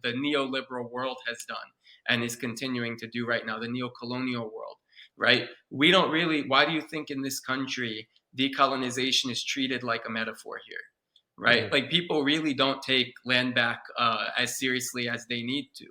Speaker 3: neoliberal world has done and is continuing to do right now, the neo-colonial world, right? We don't really, why do you think in this country decolonization is treated like a metaphor here, right?
Speaker 1: Mhm.
Speaker 3: Like people really don't take land back as seriously as they need to,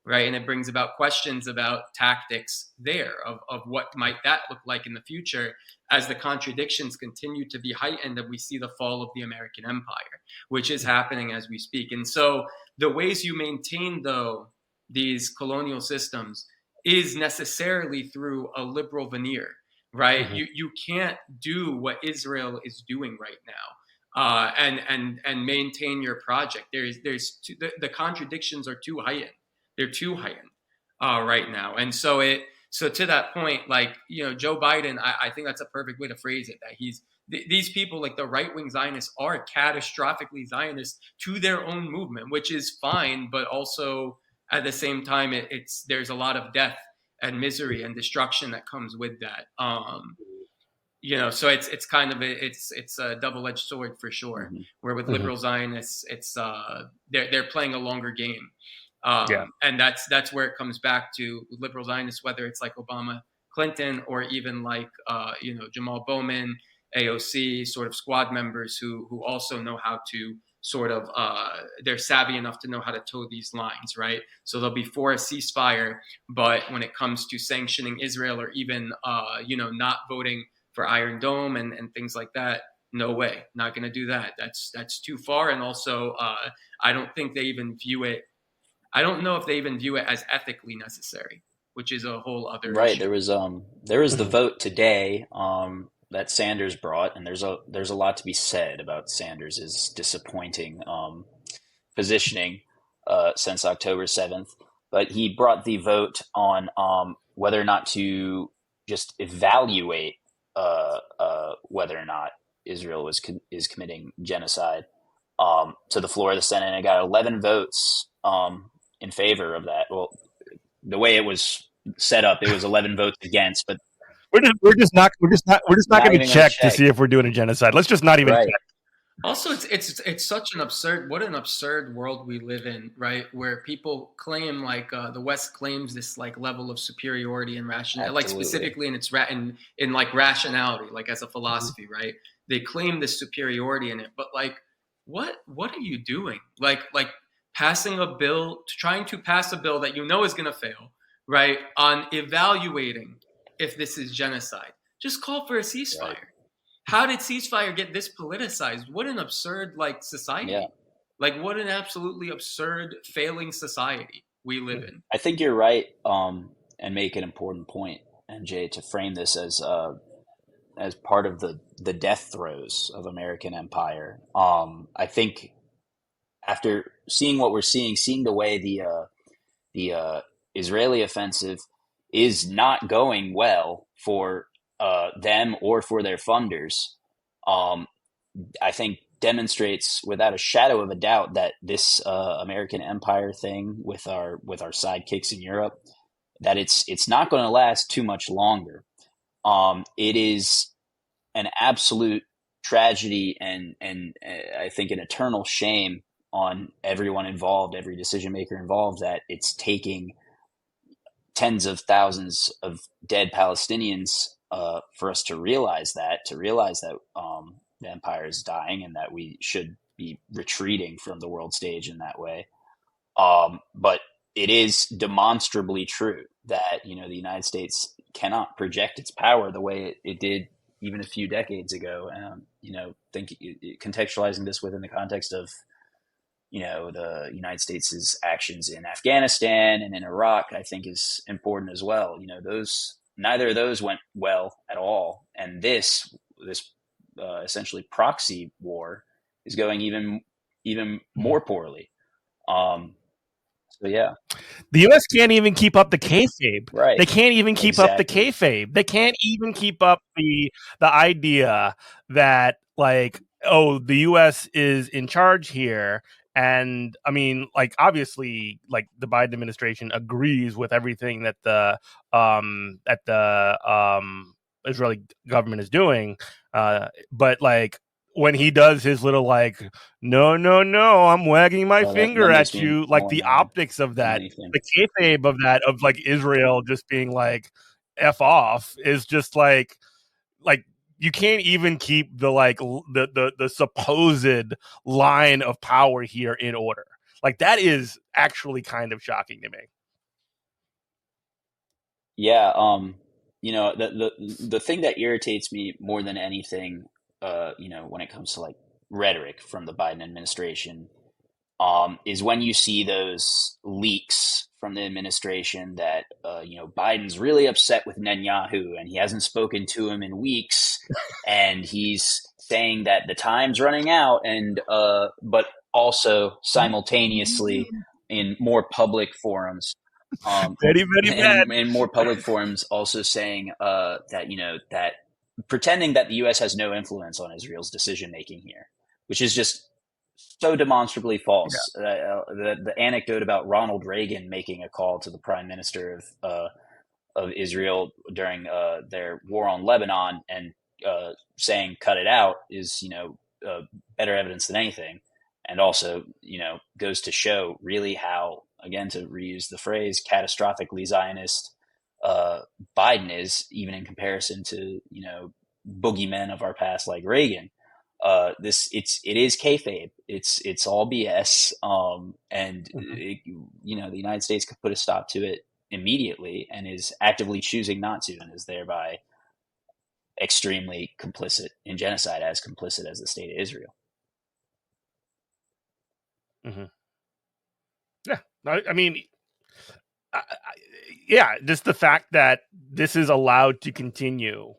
Speaker 3: right? And it brings about questions about tactics there of what might that look like in the future as the contradictions continue to be heightened and we see the fall of the American empire, which is happening as we speak. And so the ways you maintain, though, these colonial systems is necessarily through a liberal veneer, right?
Speaker 1: Mhm.
Speaker 3: You can't do what Israel is doing right now, and maintain your project. The contradictions are too heightened. They're too heightened right now, and so to that point, like, you know, Joe Biden, I think that's a perfect way to phrase it. That these people, like the right wing Zionists, are catastrophically Zionist to their own movement, which is fine, but also at the same time, there's a lot of death and misery and destruction that comes with that. You know, so it's kind of it's a double edged sword for sure.
Speaker 2: Mhm.
Speaker 3: Where with
Speaker 1: Mhm.
Speaker 3: liberal Zionists, it's they're playing a longer game,
Speaker 1: Yeah.
Speaker 3: and that's where it comes back to liberal Zionists, whether it's like Obama, Clinton, or even like you know, Jamal Bowman, AOC, sort of squad members who also know how to sort of they're savvy enough to know how to toe these lines, right? So they'll be for a ceasefire, but when it comes to sanctioning Israel or even you know, not voting for Iron Dome and things like that, no way, not going to do that. That's too far. And also, I don't think they even view it. I don't know if they even view it as ethically necessary, which is a whole other
Speaker 2: Right.
Speaker 3: issue.
Speaker 2: There was the
Speaker 1: Mhm.
Speaker 2: vote today that Sanders brought, and there's a lot to be said about Sanders's disappointing positioning since October 7th. But he brought the vote on whether or not to just evaluate whether or not Israel is committing genocide to the floor of the Senate, and it got 11 votes in favor of that. Well, the way it was set up, it was 11 votes against, but
Speaker 1: We're just not
Speaker 2: not
Speaker 1: going to
Speaker 2: even going to
Speaker 1: check to
Speaker 2: check.
Speaker 1: see if we're doing a genocide. Let's just not even
Speaker 2: Right.
Speaker 1: check.
Speaker 3: Also, it's such an absurd, what an absurd world we live in, right? Where people claim, like the West claims this like level of superiority and rationality, like
Speaker 2: Absolutely.
Speaker 3: specifically in its in like rationality, like as a
Speaker 1: Mhm.
Speaker 3: philosophy, right? They claim this superiority in it, but like, what are you doing? Like passing a bill, trying to pass a bill that you know is going to fail, right? On evaluating if this is genocide, just call for a
Speaker 2: Right.
Speaker 3: ceasefire. How did ceasefire get this politicized? What an absurd like
Speaker 2: Yeah.
Speaker 3: society. Like what an absolutely absurd failing society we live
Speaker 1: Mhm.
Speaker 3: in.
Speaker 2: I think you're right, and make an important point, NJ, to frame this as part of the death throes of American empire. I think after seeing what we're seeing the way the Israeli offensive is not going well for them or for their funders. Um, I think demonstrates without a shadow of a doubt that this American empire thing with our sidekicks in Europe, that it's not going to last too much longer. It is an absolute tragedy and I think an eternal shame on everyone involved, every decision maker involved, that it's taking tens of thousands of dead Palestinians for us to realize that the empire is dying and that we should be retreating from the world stage in that way. But it is demonstrably true that, you know, the United States cannot project its power the way it did even a few decades ago. You know, contextualizing this within the context of, you know, the United States' actions in Afghanistan and in Iraq, I think is important as well. You know, those neither of those went well at all, and this essentially proxy war is going even more poorly. So yeah,
Speaker 1: The U.S. can't even keep up the kayfabe.
Speaker 2: right,
Speaker 1: They can't even keep up the
Speaker 2: exactly.
Speaker 1: kayfabe. They can't even keep up the idea that like, oh, the U.S. is in charge here. And I mean, like, obviously, like the Biden administration agrees with everything that the Israeli government is doing, but like when he does his little like, no, no, no, I'm wagging my
Speaker 2: Well, that
Speaker 1: finger
Speaker 2: makes
Speaker 1: at
Speaker 2: me
Speaker 1: you, like
Speaker 2: more
Speaker 1: the
Speaker 2: mad
Speaker 1: optics of
Speaker 2: than
Speaker 1: that,
Speaker 2: anything.
Speaker 1: the kayfabe of that, of like Israel just being like f off, is just like you can't even keep the like the supposed line of power here in order. Like that is actually kind of shocking to me.
Speaker 2: Yeah, the thing that irritates me more than anything, when it comes to like rhetoric from the Biden administration, is when you see those leaks from the administration that Biden's really upset with Netanyahu and he hasn't spoken to him in weeks, and he's saying that the time's running out, and but also simultaneously in more public forums, um,
Speaker 1: Very, very bad.
Speaker 2: and in more public forums, also saying that that pretending that the U.S. has no influence on Israel's decision making here, which is just so demonstrably
Speaker 1: Yeah.
Speaker 2: false. The anecdote about Ronald Reagan making a call to the prime minister of Israel during their war on Lebanon and saying "cut it out" is better evidence than anything, and also goes to show really how, again, to reuse the phrase, catastrophically Zionist uh, Biden is, even in comparison to boogeymen of our past like Reagan. It is kayfabe. It's all BS. And
Speaker 1: Mhm.
Speaker 2: the United States could put a stop to it immediately, and is actively choosing not to, and is thereby extremely complicit in genocide, as complicit as the state of Israel.
Speaker 1: Mhm. Yeah. I mean, yeah, just the fact that this is allowed to continue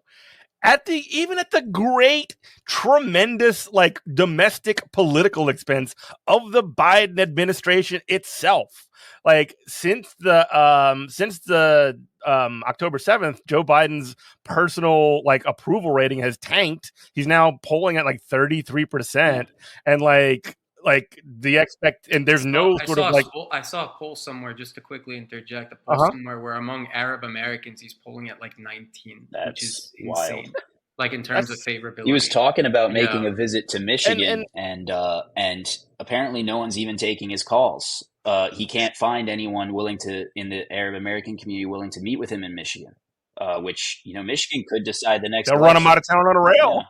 Speaker 1: at the even at the great tremendous like domestic political expense of the Biden administration itself. Like since the October 7th, Joe Biden's personal like approval rating has tanked. He's now polling at like 33%, and like the expect and there's no sort of like
Speaker 3: I saw a poll somewhere, just to quickly interject, a poll
Speaker 1: uh-huh.
Speaker 3: somewhere where among Arab Americans he's polling at like 19, which
Speaker 2: That's
Speaker 3: is
Speaker 2: wild.
Speaker 3: insane. Like in terms of
Speaker 1: That's
Speaker 2: He was
Speaker 3: favorability.
Speaker 2: talking about making
Speaker 3: Yeah.
Speaker 2: a visit to
Speaker 1: and
Speaker 2: Michigan, and apparently no one's even taking his calls. He can't find anyone willing to, in the Arab American community, willing to meet with him in Michigan, which Michigan could decide the next
Speaker 1: they'll run him
Speaker 2: election.
Speaker 1: out of town on a rail.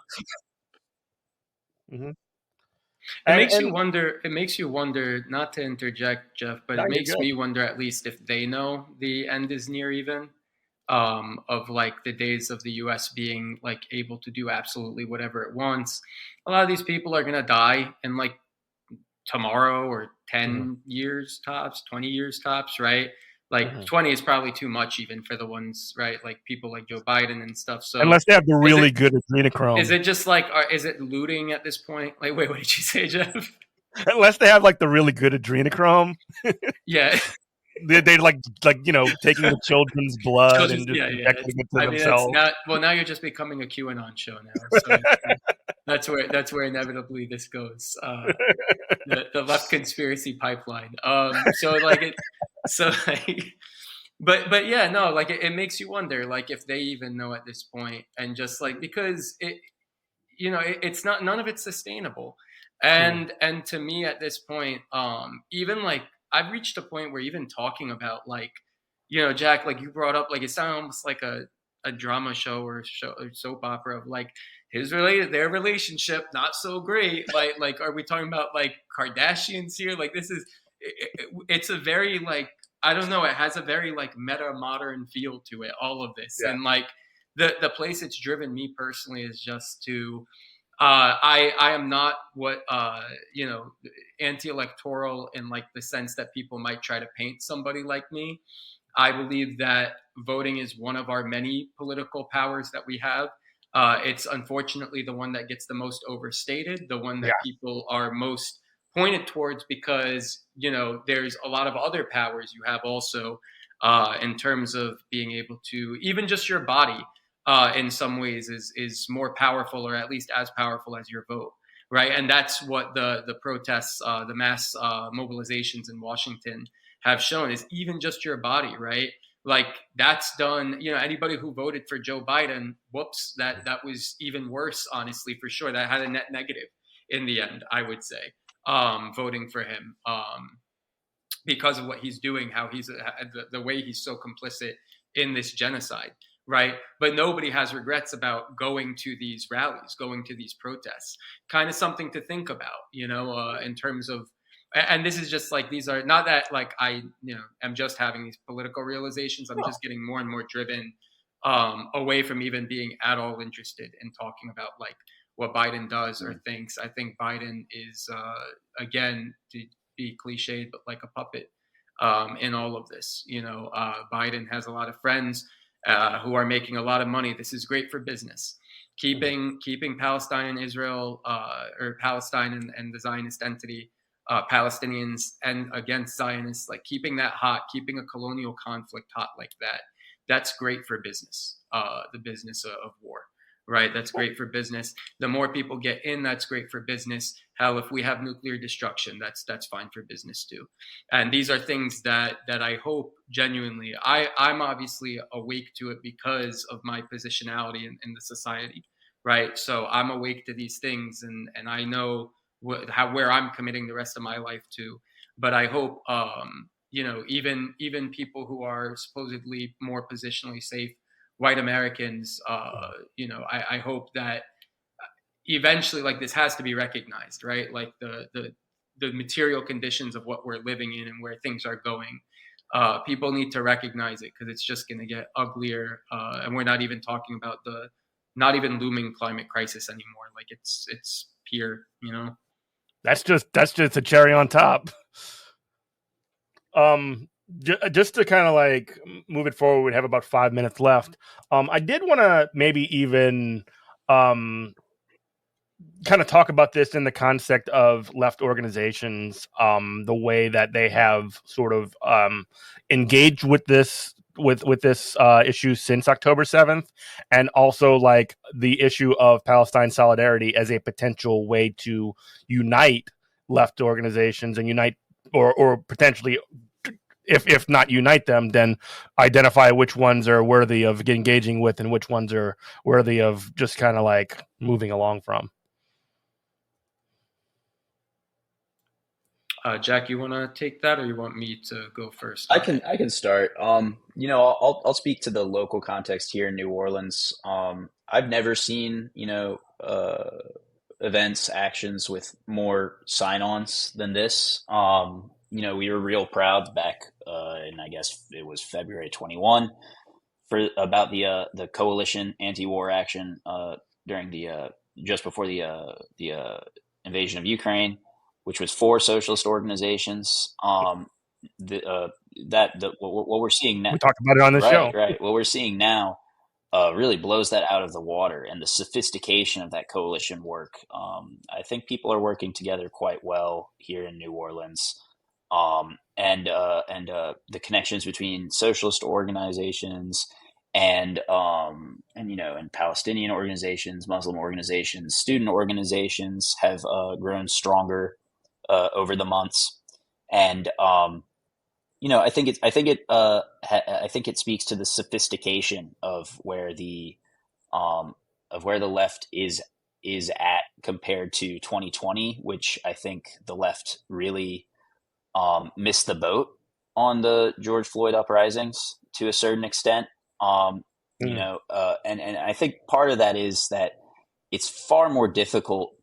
Speaker 2: Yeah,
Speaker 1: Mm-hmm.
Speaker 3: It
Speaker 1: and
Speaker 3: makes you
Speaker 1: and
Speaker 3: wonder. It makes you wonder. Not to interject, Jeff, but
Speaker 1: no,
Speaker 3: it
Speaker 1: you're
Speaker 3: makes
Speaker 1: good.
Speaker 3: me wonder at least if they know the end is near. Even of like the days of the U.S. being like able to do absolutely whatever it wants. A lot of these people are gonna die in like tomorrow or
Speaker 1: Mm-hmm.
Speaker 3: 10 years tops, 20 years tops, right? Like
Speaker 1: Mm-hmm.
Speaker 3: 20 is probably too much even for the ones, right? Like people like Joe Biden and stuff. So
Speaker 1: Unless they have the
Speaker 3: is it
Speaker 1: really good
Speaker 3: is
Speaker 1: adrenochrome.
Speaker 3: it just like is it looting at this point? Like wait, what did you say, Jeff?
Speaker 1: Unless they have like the really good adrenochrome,
Speaker 3: Yeah.
Speaker 1: they like taking the children's blood
Speaker 3: Children's,
Speaker 1: and just
Speaker 3: yeah, yeah.
Speaker 1: injecting it to
Speaker 3: I mean, it's
Speaker 1: themselves.
Speaker 3: not. Well, now you're just becoming a QAnon show now. So that's where inevitably this goes. The left conspiracy pipeline. So like it. So like, but yeah, no, like it makes you wonder, like if they even know at this point, and just like because it's not, none of it's sustainable,
Speaker 1: Mhm.
Speaker 3: and to me at this point, even like I've reached a point where even talking about like, Jack, like you brought up, like it sounds almost like a drama show or soap opera of like their relationship not so great, like are we talking about like Kardashians here? Like this is it's a very like, I don't know, it has a very like meta modern feel to it, all of this,
Speaker 1: Yeah.
Speaker 3: and like the place it's driven me personally is just to I am not what anti-electoral in like the sense that people might try to paint somebody like me. I believe that voting is one of our many political powers that we have. It's unfortunately the one that gets the most overstated, the one
Speaker 1: Yeah.
Speaker 3: that people are most pointed towards because, you know, there's a lot of other powers you have also in terms of being able to, even just your body in some ways is more powerful, or at least as powerful as your vote. Right. And that's what the protests, the mass mobilizations in Washington have shown, is even just your body. Right. Like that's done, you know, anybody who voted for Joe Biden, whoops, that was even worse, honestly, for sure. That had a net negative in the end, I would say, voting for him. Because of what he's doing, how he's the way he's so complicit in this genocide, right? But nobody has regrets about going to these rallies, going to these protests. Kind of something to think about, you know, in terms of. And this is just like, these are not that like I, you know, am just having these political realizations. I'm just getting more and more driven away from even being at all interested in talking about like what Biden does or thinks. I think Biden is again, to be cliched, but like a puppet in all of this. You know, Biden has a lot of friends who are making a lot of money. This is great for business. Keeping Palestine and Israel, or Palestine and the Zionist entity, Palestinians and against Zionists, like keeping that hot, keeping a colonial conflict hot like that. That's great for business, the business of war, right? That's great for business. The more people get in, that's great for business. Hell, if we have nuclear destruction, that's fine for business too. And these are things that I hope genuinely. I'm obviously awake to it because of my positionality in the society, right? So I'm awake to these things, and I know where I'm committing the rest of my life to. But I hope, you know, even people who are supposedly more positionally safe, white Americans, you know, I hope that eventually, like, this has to be recognized, right? Like the material conditions of what we're living in and where things are going. People need to recognize it, because it's just going to get uglier, and we're not even talking about the not even looming climate crisis anymore. Like it's here, you know.
Speaker 1: That's just a cherry on top. Just to kind of like move it forward, we have about 5 minutes left. I did want to maybe even um kind of talk about this in the context of left organizations, the way that they have sort of engaged with this issue since October 7th, and also like the issue of Palestine solidarity as a potential way to unite left organizations and unite or potentially, if not unite them, then identify which ones are worthy of engaging with and which ones are worthy of just kind of like moving along from.
Speaker 3: Jack, you want to take that, or you want me to go first
Speaker 2: I
Speaker 3: on
Speaker 2: can
Speaker 3: it?
Speaker 2: I can start. You know, I'll speak to the local context here in New Orleans. I've never seen, you know, events, actions with more sign-ons than this. You know, we were real proud back in, I guess it was February 21, for about the coalition anti-war action during the just before the invasion of Ukraine, which was four socialist organizations. The that the what we're seeing now,
Speaker 1: We talked about it on the
Speaker 2: right,
Speaker 1: show.
Speaker 2: right. What we're seeing now really blows that out of the water, and the sophistication of that coalition work. I think people are working together quite well here in New Orleans, and the connections between socialist organizations and you know, and Palestinian organizations, Muslim organizations, student organizations have grown stronger over the months, and you know, I think it speaks to the sophistication um, of where the left is at compared to 2020, which I think the left really missed the boat on the George Floyd uprisings to a certain extent. You
Speaker 1: Mm.
Speaker 2: know, and I think part of that is that it's far more difficult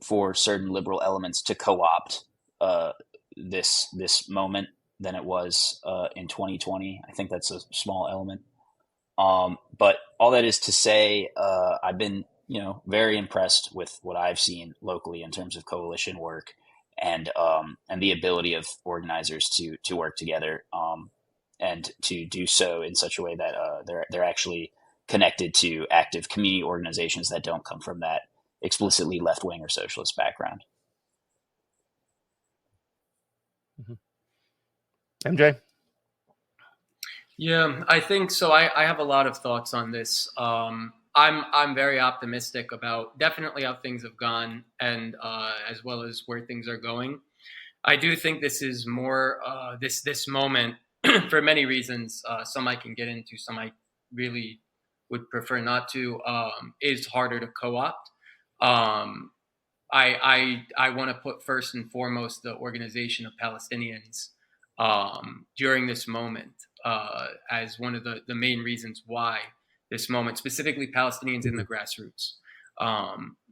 Speaker 2: for certain liberal elements to co-opt uh, this moment than it was in 2020. I think that's a small element. But all that is to say, I've been, you know, very impressed with what I've seen locally in terms of coalition work and the ability of organizers to work together and to do so in such a way that they're actually connected to active community organizations that don't come from that explicitly left wing or socialist background.
Speaker 1: MJ?
Speaker 3: Yeah, I think so. I have a lot of thoughts on this. I'm very optimistic about definitely how things have gone, and as well as where things are going. I do think this is more this moment for many reasons. Some I can get into, some I really would prefer not to. Is harder to co-opt. Um, I want to put first and foremost the organization of Palestinians during this moment as one of the main reasons why this moment, specifically Palestinians in the grassroots,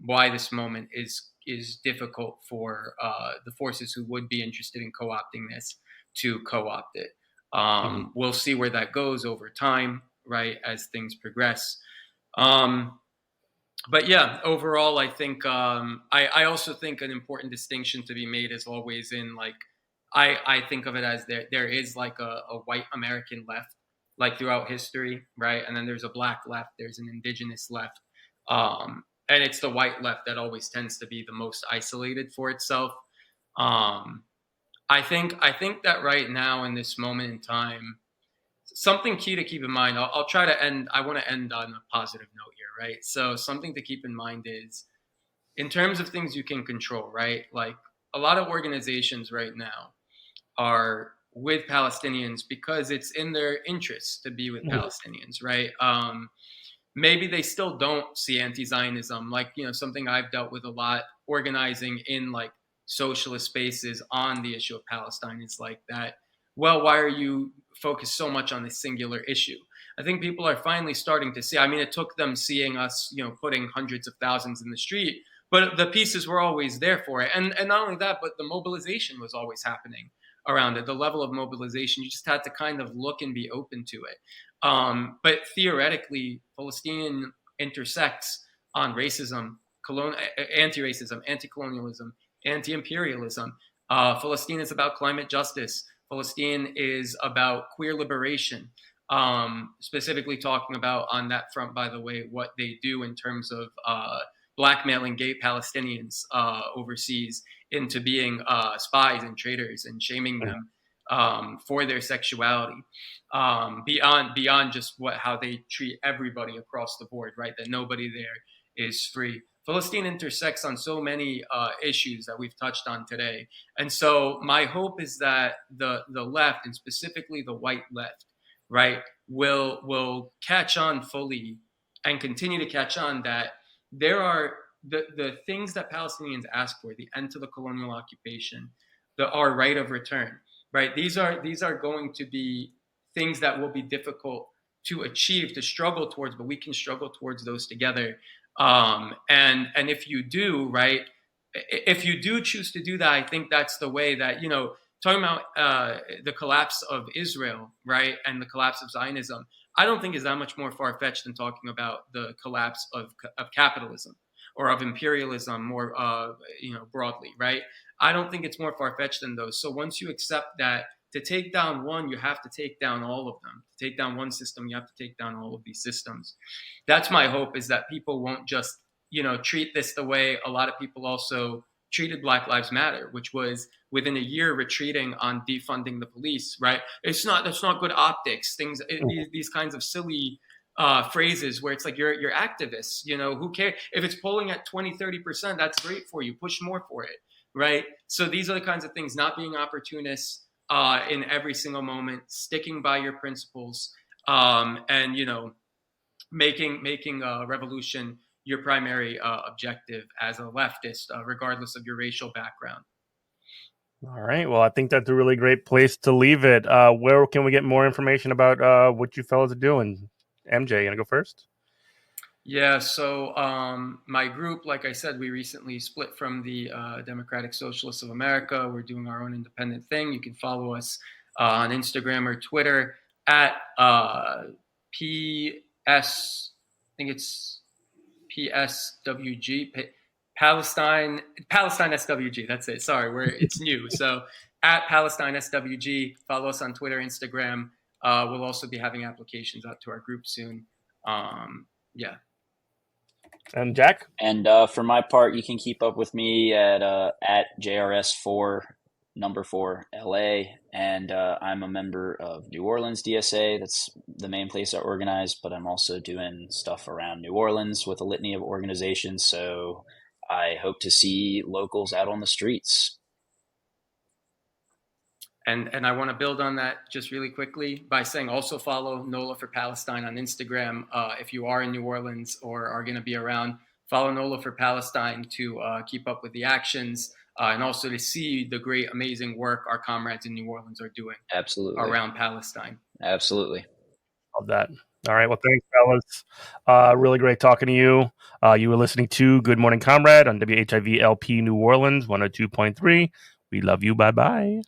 Speaker 3: why this moment is difficult for the forces who would be interested in co-opting this to co-opt it. We'll see where that goes over time, right, as things progress. But yeah, overall, I think I also think an important distinction to be made is always in like I think of it as there is like a white American left like throughout history, right? And then there's a black left, there's an indigenous left, and it's the white left that always tends to be the most isolated for itself. Um, I think that right now in this moment in time, something key to keep in mind. I'll try to end. I want to end on a positive note here, right? So something to keep in mind is in terms of things you can control, right? Like a lot of organizations right now are with Palestinians because it's in their interest to be with Palestinians, right? Maybe they still don't see anti-Zionism, like something I've dealt with a lot, organizing in like socialist spaces on the issue of Palestine. It's like that. Well, why are you focused so much on this singular issue? I think people are finally starting to see. I mean, it took them seeing us, putting hundreds of thousands in the street, but the pieces were always there for it. And not only that, but the mobilization was always happening around it. The level of mobilization, you just had to kind of look and be open to it. But theoretically, Palestinian intersects on racism, anti-racism, anti-colonialism, anti-imperialism. Palestine is about climate justice. Palestine is about queer liberation. Specifically talking about on that front, by the way, what they do in terms of blackmailing gay Palestinians overseas into being spies and traitors and shaming them for their sexuality, beyond just how they treat everybody across the board, right? That nobody there is free. Palestine intersects on so many issues that we've touched on today. And so my hope is that the left, and specifically the white left, right, will catch on fully and continue to catch on that there are the things that Palestinians ask for, the end to the colonial occupation, our right of return, right? These are going to be things that will be difficult to achieve, to struggle towards, but we can struggle towards those together. And if you do, right, if you do choose to do that, I think that's the way that, talking about the collapse of Israel, right, and the collapse of Zionism, I don't think is that much more far-fetched than talking about the collapse of capitalism or of imperialism more, broadly, right? I don't think it's more far-fetched than those. So once you accept that to take down one, you have to take down all of them. To take down one system, you have to take down all of these systems. That's my hope, is that people won't just, treat this the way a lot of people also treated Black Lives Matter, which was within a year retreating on defunding the police, right? That's not good optics. These kinds of silly phrases where it's like you're activists, who cares if it's polling at 20-30%, that's great for you, push more for it, right? So these are the kinds of things, not being opportunists in every single moment, sticking by your principles, and making revolution your primary objective as a leftist, regardless of your racial background.
Speaker 1: All right. Well, I think that's a really great place to leave it. Where can we get more information about what you fellas are doing? MJ, you gonna go first?
Speaker 3: Yeah, so my group, like I said, we recently split from the Democratic Socialists of America. We're doing our own independent thing. You can follow us on Instagram or Twitter at PS, I think it's PSWG, Palestine SWG. That's it. Sorry, it's new. So at Palestine SWG, follow us on Twitter, Instagram. We'll also be having applications out to our group soon. Yeah.
Speaker 1: And Jack?
Speaker 2: And for my part, you can keep up with me at JRS4 number 4 LA, and I'm a member of New Orleans DSA. That's the main place I organize, but I'm also doing stuff around New Orleans with a litany of organizations. So I hope to see locals out on the streets.
Speaker 3: And I want to build on that just really quickly by saying also follow NOLA for Palestine on Instagram. If you are in New Orleans or are going to be around, follow NOLA for Palestine to keep up with the actions and also to see the great, amazing work our comrades in New Orleans are doing
Speaker 2: Absolutely.
Speaker 3: around Palestine.
Speaker 2: Absolutely.
Speaker 1: Love that. All right. Well, thanks, fellas. Really great talking to you. You were listening to Good Morning Comrade on WHIV LP New Orleans 102.3. We love you. Bye-bye.